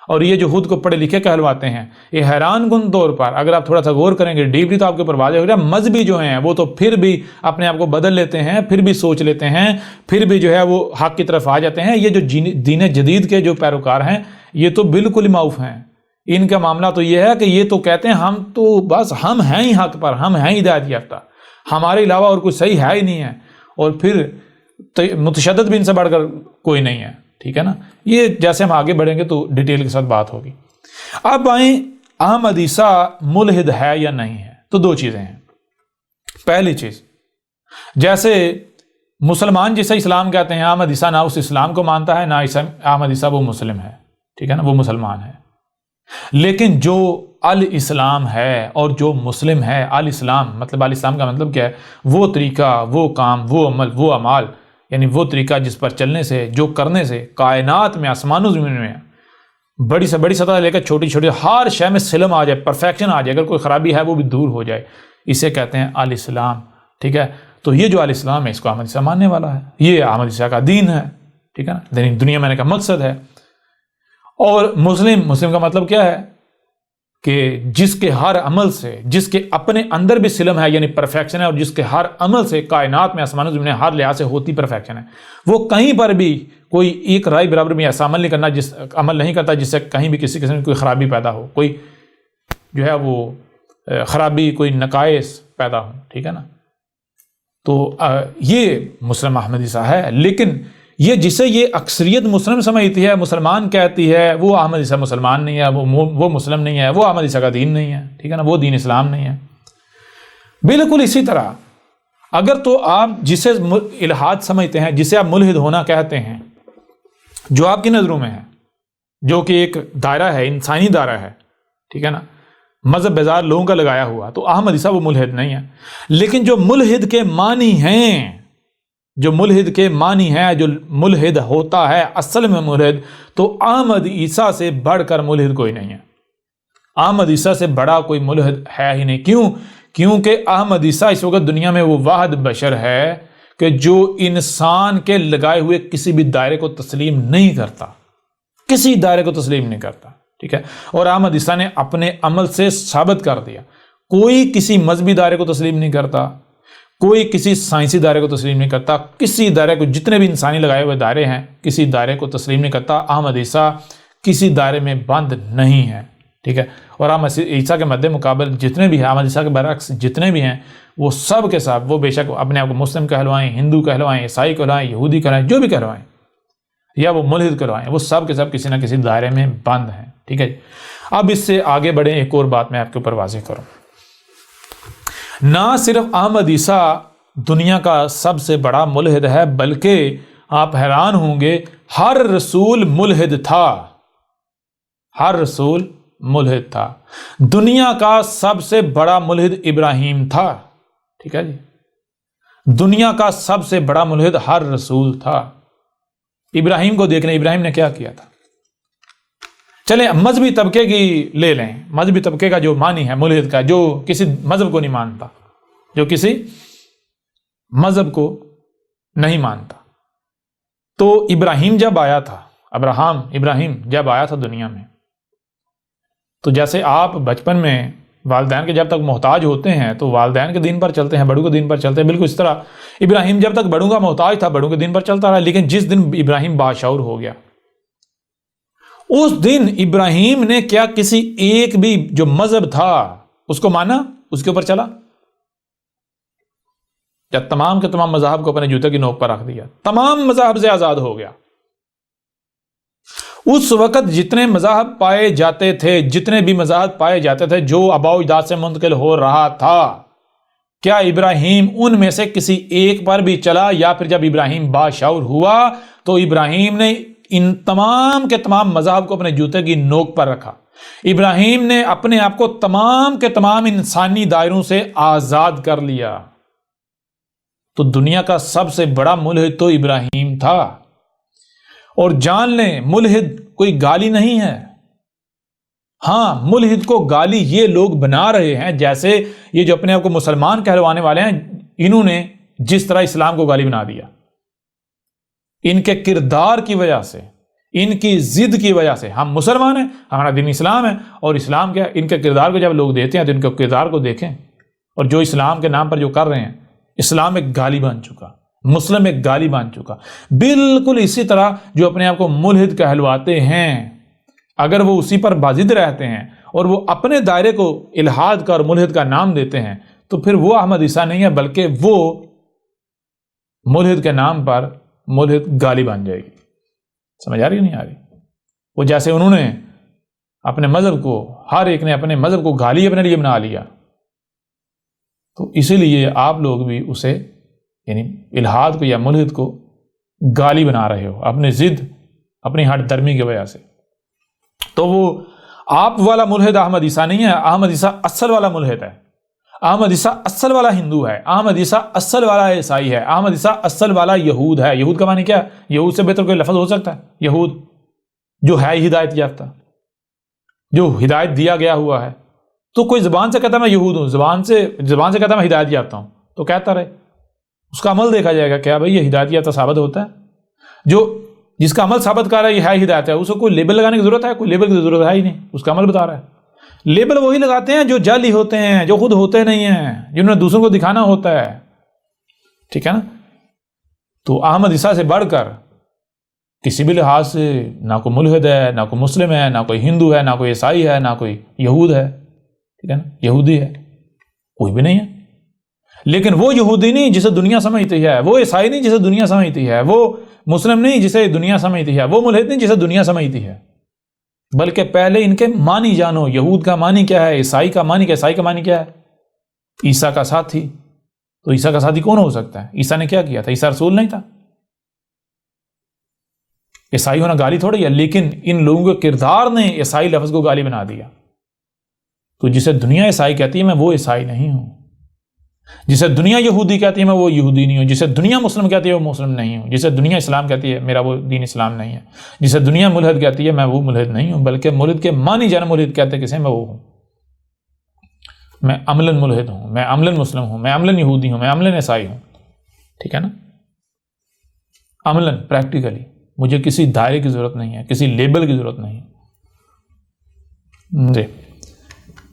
Speaker 1: اور یہ جو خود کو پڑھے لکھے کہلواتے ہیں، یہ حیران کن طور پر اگر آپ تھوڑا سا غور کریں گے ڈیپلی تو آپ کے اوپر واضح ہو جائے گا، مذہبی جو ہیں وہ تو پھر بھی اپنے آپ کو بدل لیتے ہیں، پھر بھی سوچ لیتے ہیں، پھر بھی جو ہے وہ حق کی طرف آ جاتے ہیں۔ یہ جو دین جدید کے جو پیروکار ہیں یہ تو بالکل ہی معاف ہیں۔ ان کا معاملہ تو یہ ہے کہ یہ تو کہتے ہیں ہم تو بس ہم ہیں ہی حق پر، ہم ہیں ہدایت یافتہ، ہمارے علاوہ اور کوئی صحیح ہے ہی نہیں ہے، اور پھر متشدد بھی ان سے بڑھ کر کوئی نہیں ہے، ٹھیک ہے نا۔ یہ جیسے ہم آگے بڑھیں گے تو ڈیٹیل کے ساتھ بات ہوگی۔ اب آئیں احمد عیسیٰ ملحد ہے یا نہیں ہے، تو دو چیزیں ہیں۔ پہلی چیز، جیسے مسلمان جسے اسلام کہتے ہیں، احمد عیسیٰ نہ اس اسلام کو مانتا ہے، نہ احمد عیسیٰ وہ مسلم ہے، ٹھیک ہے نا، وہ مسلمان ہے۔ لیکن جو الاسلام ہے اور جو مسلم ہے، الاسلام الاسلام کا مطلب کیا ہے؟ وہ طریقہ، وہ کام، وہ عمل، وہ اعمال، یعنی وہ طریقہ جس پر چلنے سے، جو کرنے سے کائنات میں، آسمان و زمین میں، بڑی سے بڑی سطح لے کر چھوٹی چھوٹی ہر شے میں سلم آ جائے، پرفیکشن آ جائے، اگر کوئی خرابی ہے وہ بھی دور ہو جائے، اسے کہتے ہیں الاسلام، ٹھیک ہے۔ تو یہ جو الاسلام ہے اس کو احمد عیسیٰ ماننے والا ہے، یہ احمد عیسیٰ کا دین ہے، ٹھیک ہے نا، دنیا میں کا مقصد ہے۔ اور مسلم کا مطلب کیا ہے؟ کہ جس کے ہر عمل سے، جس کے اپنے اندر بھی سلم ہے یعنی پرفیکشن ہے، اور جس کے ہر عمل سے کائنات میں، آسمان و زمین ہر لحاظ سے ہوتی پرفیکشن ہے، وہ کہیں پر بھی کوئی ایک رائے برابر بھی ایسا عمل نہیں کرتا جس سے کہیں بھی کسی قسم کی کوئی خرابی پیدا ہو، کوئی جو ہے وہ خرابی، کوئی نقائص پیدا ہو، ٹھیک ہے نا۔ تو یہ مسلم احمد عیسیٰ ہے۔ لیکن یہ جسے یہ اکثریت مسلم سمجھتی ہے، مسلمان کہتی ہے، وہ احمد عیسیٰ مسلمان نہیں ہے، وہ مسلم نہیں ہے، وہ احمد عیسیٰ کا دین نہیں ہے، ٹھیک ہے نا، وہ دین اسلام نہیں ہے۔ بالکل اسی طرح اگر تو آپ جسے الحاد سمجھتے ہیں، جسے آپ ملحد ہونا کہتے ہیں، جو آپ کی نظروں میں ہے، جو کہ ایک دائرہ ہے، انسانی دائرہ ہے، ٹھیک ہے نا، مذہب بیزار لوگوں کا لگایا ہوا، تو احمد عیسیٰ وہ ملحد نہیں ہے۔ لیکن جو ملحد کے معنی ہیں، جو ملحد کے معنی ہے، جو ملحد ہوتا ہے اصل میں ملحد، تو احمد عیسیٰ سے بڑھ کر ملحد کوئی نہیں ہے۔ احمد عیسیٰ سے بڑا کوئی ملحد ہے ہی نہیں۔ کیوں؟ کیونکہ احمد عیسیٰ اس وقت دنیا میں وہ واحد بشر ہے کہ جو انسان کے لگائے ہوئے کسی بھی دائرے کو تسلیم نہیں کرتا، کسی دائرے کو تسلیم نہیں کرتا، ٹھیک ہے۔ اور احمد عیسیٰ نے اپنے عمل سے ثابت کر دیا، کوئی کسی مذہبی دائرے کو تسلیم نہیں کرتا، کوئی کسی سائنسی دائرے کو تسلیم نہیں کرتا، کسی دائرے کو، جتنے بھی انسانی لگائے ہوئے دائرے ہیں، کسی دائرے کو تسلیم نہیں کرتا۔ احمد عیسیٰ کسی دائرے میں بند نہیں ہے، ٹھیک ہے. اور ہم عیسیٰ کے مد مقابل جتنے بھی ہیں، احمد عیسیٰ کے برعکس جتنے بھی ہیں، وہ سب کے ساتھ وہ بے شک اپنے آپ کو مسلم کہلوائیں، ہندو کہلوائیں، عیسائی کہلوائیں، یہودی کہلوائیں، جو بھی کہلوائیں، یا وہ ملحد کہلوائیں، وہ سب کے سب کسی نہ کسی دائرے میں بند ہیں. ٹھیک ہے. اب اس سے آگے بڑھیں، ایک اور بات میں آپ کے اوپر واضح کروں. نہ صرف احمد عیسیٰ دنیا کا سب سے بڑا ملحد ہے، بلکہ آپ حیران ہوں گے ہر رسول ملحد تھا. ہر رسول ملحد تھا. دنیا کا سب سے بڑا ملحد ابراہیم تھا. ٹھیک ہے جی. دنیا کا سب سے بڑا ملحد ہر رسول تھا. ابراہیم کو دیکھ لیں، ابراہیم نے کیا کیا تھا. چلیں مذہبی طبقے کی لے لیں، مذہبی طبقے کا جو معنی ہے ملحد کا، جو کسی مذہب کو نہیں مانتا، جو کسی مذہب کو نہیں مانتا. تو ابراہیم جب آیا تھا، ابراہیم جب آیا تھا دنیا میں، تو جیسے آپ بچپن میں والدین کے جب تک محتاج ہوتے ہیں تو والدین کے دین پر چلتے ہیں، بڑوں کے دین پر چلتے ہیں، بالکل اس طرح ابراہیم جب تک بڑوں کا محتاج تھا بڑوں کے دین پر چلتا رہا. لیکن جس دن ابراہیم باشعور ہو گیا، اس دن ابراہیم نے کیا کسی ایک بھی جو مذہب تھا اس کو مانا، اس کے اوپر چلا، یا تمام کے تمام مذاہب کو اپنے جوتے کی نوک پر رکھ دیا، تمام مذاہب سے آزاد ہو گیا. اس وقت جتنے مذاہب پائے جاتے تھے، جتنے بھی مذاہب پائے جاتے تھے جو آباء و اجداد سے منتقل ہو رہا تھا، کیا ابراہیم ان میں سے کسی ایک پر بھی چلا؟ یا پھر جب ابراہیم باشعور ہوا تو ابراہیم نے ان تمام کے تمام مذاہب کو اپنے جوتے کی نوک پر رکھا. ابراہیم نے اپنے آپ کو تمام کے تمام انسانی دائروں سے آزاد کر لیا. تو دنیا کا سب سے بڑا ملحد تو ابراہیم تھا. اور جان لیں ملحد کوئی گالی نہیں ہے. ہاں، ملحد کو گالی یہ لوگ بنا رہے ہیں، جیسے یہ جو اپنے آپ کو مسلمان کہلوانے والے ہیں، انہوں نے جس طرح اسلام کو گالی بنا دیا، ان کے کردار کی وجہ سے، ان کی ضد کی وجہ سے. ہم مسلمان ہیں، ہمارا دین اسلام ہے، اور اسلام کیا ہے؟ ان کے کردار کو جب لوگ دیتے ہیں تو ان کے کردار کو دیکھیں. اور جو اسلام کے نام پر جو کر رہے ہیں، اسلام ایک گالی بن چکا، مسلم ایک گالی بن چکا. بالکل اسی طرح جو اپنے آپ کو ملحد کہلواتے ہیں، اگر وہ اسی پر بازد رہتے ہیں اور وہ اپنے دائرے کو الحاد کا اور ملحد کا نام دیتے ہیں، تو پھر وہ احمد عیسیٰ نہیں ہے، بلکہ وہ ملحد کے نام پر ملحد گالی بن جائے گی. سمجھ آ رہی نہیں آ رہی؟ وہ جیسے انہوں نے اپنے مذہب کو، ہر ایک نے اپنے مذہب کو گالی اپنے لیے بنا لیا، تو اسی لیے آپ لوگ بھی اسے، یعنی الحاد کو یا ملحد کو گالی بنا رہے ہو اپنے ضد، اپنی ہٹ درمی کی وجہ سے. تو وہ آپ والا ملحد احمد عیسیٰ نہیں ہے. احمد عیسیٰ اصل والا ملحد ہے. احمد عیسیٰ اصل والا ہندو ہے. احمد عیسیٰ اصل والا عیسائی ہے. احمد عیسیٰ اصل والا یہود ہے. یہود کا معنی کیا ہے؟ یہود سے بہتر کوئی لفظ ہو سکتا ہے؟ یہود جو ہے ہدایت یافتہ، جو ہدایت دیا گیا ہوا ہے. تو کوئی زبان سے کہتا ہے میں یہود ہوں، زبان سے کہتا ہے میں ہدایت یافتہ ہوں، تو کہتا رہے، اس کا عمل دیکھا جائے گا. کیا بھائی یہ ہدایت یافتہ ثابت ہوتا ہے؟ جس کا عمل ثابت کر رہا ہے یہ ہے ہدایت ہے، اس کو کوئی لیبل لگانے کی ضرورت ہے؟ کوئی لیبل کی ضرورت ہے ہی نہیں، اس کا عمل بتا رہا ہے. لیبل وہی لگاتے ہیں جو جعلی ہوتے ہیں، جو خود ہوتے نہیں ہیں، جنہوں نے دوسروں کو دکھانا ہوتا ہے. ٹھیک ہے نا؟ تو احمد عیسیٰ سے بڑھ کر کسی بھی لحاظ سے نہ کوئی ملحد ہے، نہ کوئی مسلم ہے، نہ کوئی ہندو ہے، نہ کوئی عیسائی ہے، نہ کوئی یہود ہے. ٹھیک ہے نا؟ یہودی ہے، کوئی بھی نہیں ہے. لیکن وہ یہودی نہیں جسے دنیا سمجھتی ہے، وہ عیسائی نہیں جسے دنیا سمجھتی ہے، وہ مسلم نہیں جسے دنیا سمجھتی ہے، وہ ملحد نہیں جسے دنیا سمجھتی ہے. بلکہ پہلے ان کے معنی جانو. یہود کا معنی کیا ہے؟ عیسائی کا معنی کیا ہے؟ عیسائی کا معنی کیا ہے؟ عیسیٰ کا ساتھی. تو عیسیٰ کا ساتھی کون ہو سکتا ہے؟ عیسیٰ نے کیا کیا تھا؟ عیسیٰ رسول نہیں تھا. عیسائی ہونا گالی تھوڑی ہے، لیکن ان لوگوں کے کردار نے عیسائی لفظ کو گالی بنا دیا. تو جسے دنیا عیسائی کہتی ہے میں وہ عیسائی نہیں ہوں، جسے دنیا یہودی کہتی ہے میں وہ یہودی نہیں ہوں، جسے دنیا مسلم کہتی ہے وہ مسلم نہیں ہوں، جسے دنیا اسلام کہتی ہے میرا وہ دین اسلام نہیں ہے، جسے دنیا ملحد کہتی ہے میں وہ ملحد نہیں ہوں. بلکہ ملحد کے معنی جانا ملحد کہتے ہیں کسے؟ میں وہ ہوں، میں عملاً ملحد ہوں، میں عملاً مسلم ہوں، میں عملاً یہودی ہوں، میں عملاً عیسائی ہوں. ٹھیک ہے نا؟ عملاً، پریکٹیکلی مجھے کسی دائرے کی ضرورت نہیں ہے، کسی لیبل کی ضرورت نہیں ہے. جی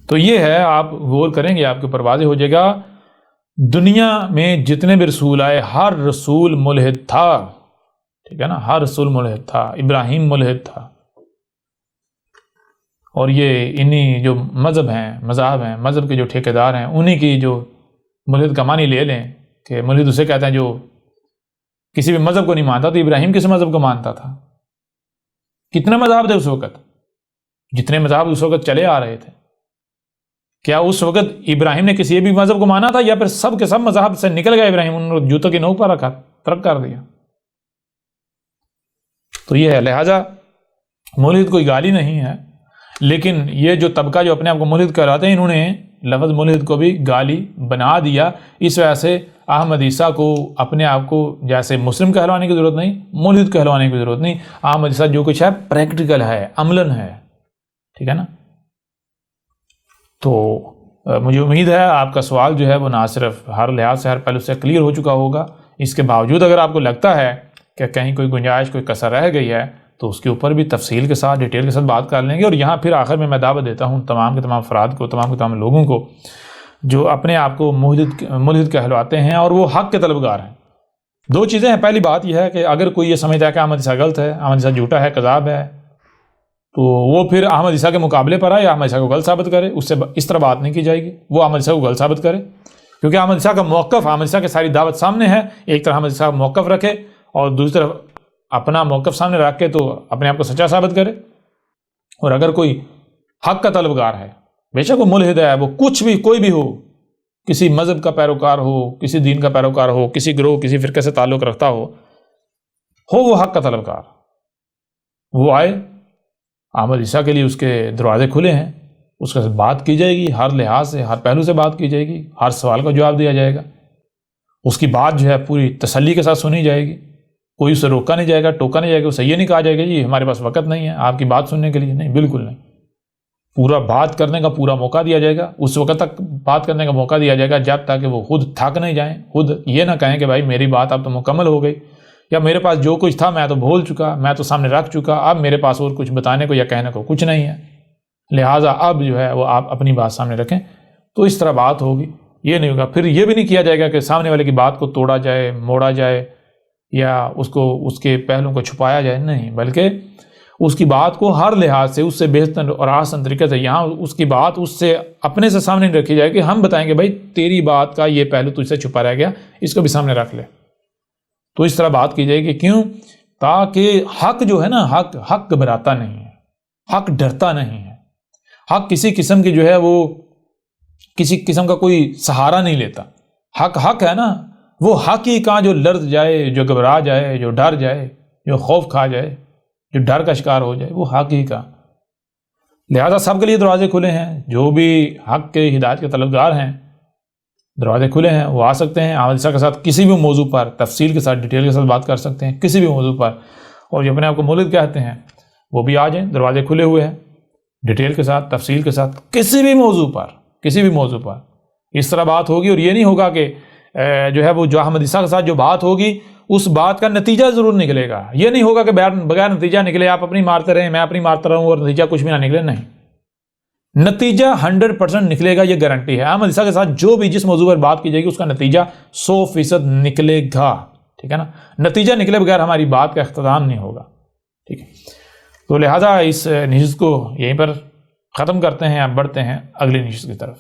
Speaker 1: تو یہ ہے، آپ غور کریں گے آپ کے اوپر واضح ہو جائے گا. دنیا میں جتنے بھی رسول آئے ہر رسول ملحد تھا. ٹھیک ہے نا؟ ہر رسول ملحد تھا. ابراہیم ملحد تھا، اور یہ انہی جو مذہب ہیں مذہب کے جو ٹھیکیدار ہیں انہی کی جو ملحد کا معنی لے لیں کہ ملحد اسے کہتے ہیں جو کسی بھی مذہب کو نہیں مانتا. تو ابراہیم کس مذہب کو مانتا تھا؟ کتنے مذاہب تھے اس وقت؟ جتنے مذاہب اس وقت چلے آ رہے تھے، کیا اس وقت ابراہیم نے کسی بھی مذہب کو مانا تھا، یا پھر سب کے سب مذاہب سے نکل گئے ابراہیم، انہوں نے جوتوں کی نوک پر رکھا، ترک کر دیا؟ تو یہ ہے. لہٰذا ملحد کوئی گالی نہیں ہے، لیکن یہ جو طبقہ جو اپنے آپ کو ملحد کہلاتے ہیں، انہوں نے لفظ ملحد کو بھی گالی بنا دیا. اس وجہ سے احمد عیسیٰ کو اپنے آپ کو جیسے مسلم کہلوانے کی ضرورت نہیں، ملحد کہلوانے کی ضرورت نہیں. احمد عیسیٰ جو کچھ ہے پریکٹیکل ہے، عملاً ہے. ٹھیک ہے نا؟ تو مجھے امید ہے آپ کا سوال جو ہے وہ نہ صرف ہر لحاظ سے ہر پہلو سے کلیئر ہو چکا ہوگا. اس کے باوجود اگر آپ کو لگتا ہے کہ کہیں کوئی گنجائش کوئی کسر رہ گئی ہے تو اس کے اوپر بھی تفصیل کے ساتھ ڈیٹیل کے ساتھ بات کر لیں گے. اور یہاں پھر آخر میں دعوت دیتا ہوں تمام کے تمام افراد کو، تمام کے تمام لوگوں کو جو اپنے آپ کو ملحد کہلواتے ہیں اور وہ حق کے طلبگار ہیں. دو چیزیں ہیں. پہلی بات یہ ہے کہ اگر کوئی یہ سمجھتا ہے کہ احمد عیسیٰ غلط ہے، احمد عیسیٰ جھوٹا ہے، کذاب ہے، تو وہ پھر احمد عیسیٰ کے مقابلے پر آئے، احمد عیسیٰ کو غلط ثابت کرے. اس سے اس طرح بات نہیں کی جائے گی. وہ احمد عیسیٰ کو غلط ثابت کرے، کیونکہ احمد عیسیٰ کا موقف، احمد عیسیٰ کی ساری دعوت سامنے ہے. ایک طرح احمد عیسیٰ کا موقف رکھے اور دوسری طرف اپنا موقف سامنے رکھ کے تو اپنے آپ کو سچا ثابت کرے. اور اگر کوئی حق کا طلبگار ہے، بے شک وہ ملحد ہے، وہ کچھ بھی کوئی بھی ہو، کسی مذہب کا پیروکار ہو، کسی دین کا پیروکار ہو، کسی گروہ کسی فرقے سے تعلق رکھتا ہو وہ حق کا طلبگار، وہ آئے. احمد عیسیٰ کے لیے اس کے دروازے کھلے ہیں، اس کے ساتھ بات کی جائے گی، ہر لحاظ سے ہر پہلو سے بات کی جائے گی، ہر سوال کا جواب دیا جائے گا. اس کی بات جو ہے پوری تسلی کے ساتھ سنی جائے گی. کوئی اسے روکا نہیں جائے گا، ٹوکا نہیں جائے گا. اسے یہ نہیں کہا جائے گا جی ہمارے پاس وقت نہیں ہے آپ کی بات سننے کے لیے. نہیں، بالکل نہیں. پورا بات کرنے کا پورا موقع دیا جائے گا. اس وقت تک بات کرنے کا موقع دیا جائے گا جب تک کہ وہ خود تھک نہیں جائیں، خود یہ نہ کہیں کہ بھائی میری بات اب تو مکمل ہو گئی، یا میرے پاس جو کچھ تھا میں تو بھول چکا، میں تو سامنے رکھ چکا، اب میرے پاس اور کچھ بتانے کو یا کہنے کو کچھ نہیں ہے، لہٰذا اب جو ہے وہ آپ اپنی بات سامنے رکھیں. تو اس طرح بات ہوگی. یہ نہیں ہوگا. پھر یہ بھی نہیں کیا جائے گا کہ سامنے والے کی بات کو توڑا جائے، موڑا جائے، یا اس کے پہلوں کو چھپایا جائے. نہیں، بلکہ اس کی بات کو ہر لحاظ سے اس سے بہتر اور آسان طریقے سے یہاں اس کی بات اس سے اپنے سے سامنے رکھی جائے کہ ہم بتائیں گے بھائی تیری بات کا یہ پہلو تجھ سے چھپا رہ گیا، اس کو بھی سامنے رکھ لے. تو اس طرح بات کی جائے گی. کیوں؟ تاکہ حق جو ہے نا، حق گھبراتا نہیں ہے، حق ڈرتا نہیں ہے. حق کسی قسم کی جو ہے وہ کسی قسم کا کوئی سہارا نہیں لیتا. حق ہے نا، وہ حق ہی کہاں جو لرز جائے، جو گھبرا جائے، جو ڈر جائے، جو خوف کھا جائے، جو ڈر کا شکار ہو جائے، وہ حق ہی کا. لہذا سب کے لیے دروازے کھلے ہیں. جو بھی حق کے ہدایت کے طلبگار ہیں دروازے کھلے ہیں، وہ آ سکتے ہیں. احمد عیسیٰ کے ساتھ کسی بھی موضوع پر تفصیل کے ساتھ ڈیٹیل کے ساتھ بات کر سکتے ہیں، کسی بھی موضوع پر. اور جو اپنے آپ کو ملحد کہتے ہیں وہ بھی آ جائیں، دروازے کھلے ہوئے ہیں، ڈیٹیل کے ساتھ تفصیل کے ساتھ کسی بھی موضوع پر اس طرح بات ہوگی. اور یہ نہیں ہوگا کہ جو ہے وہ جو احمد عیسیٰ کے ساتھ جو بات ہوگی اس بات کا نتیجہ ضرور نکلے گا. یہ نہیں ہوگا کہ بغیر نتیجہ نکلے آپ اپنی مارتے رہیں، میں اپنی مارتا رہوں اور نتیجہ کچھ بھی نہ نکلے. نہیں، نتیجہ 100% نکلے گا، یہ گارنٹی ہے. احمد عیسیٰ کے ساتھ جو بھی جس موضوع پر بات کی جائے گی اس کا نتیجہ 100% نکلے گا. ٹھیک ہے نا؟ نتیجہ نکلے بغیر ہماری بات کا اختتام نہیں ہوگا. ٹھیک ہے؟ تو لہٰذا اس نشست کو یہیں پر ختم کرتے ہیں. اب بڑھتے ہیں اگلی نشست کی طرف.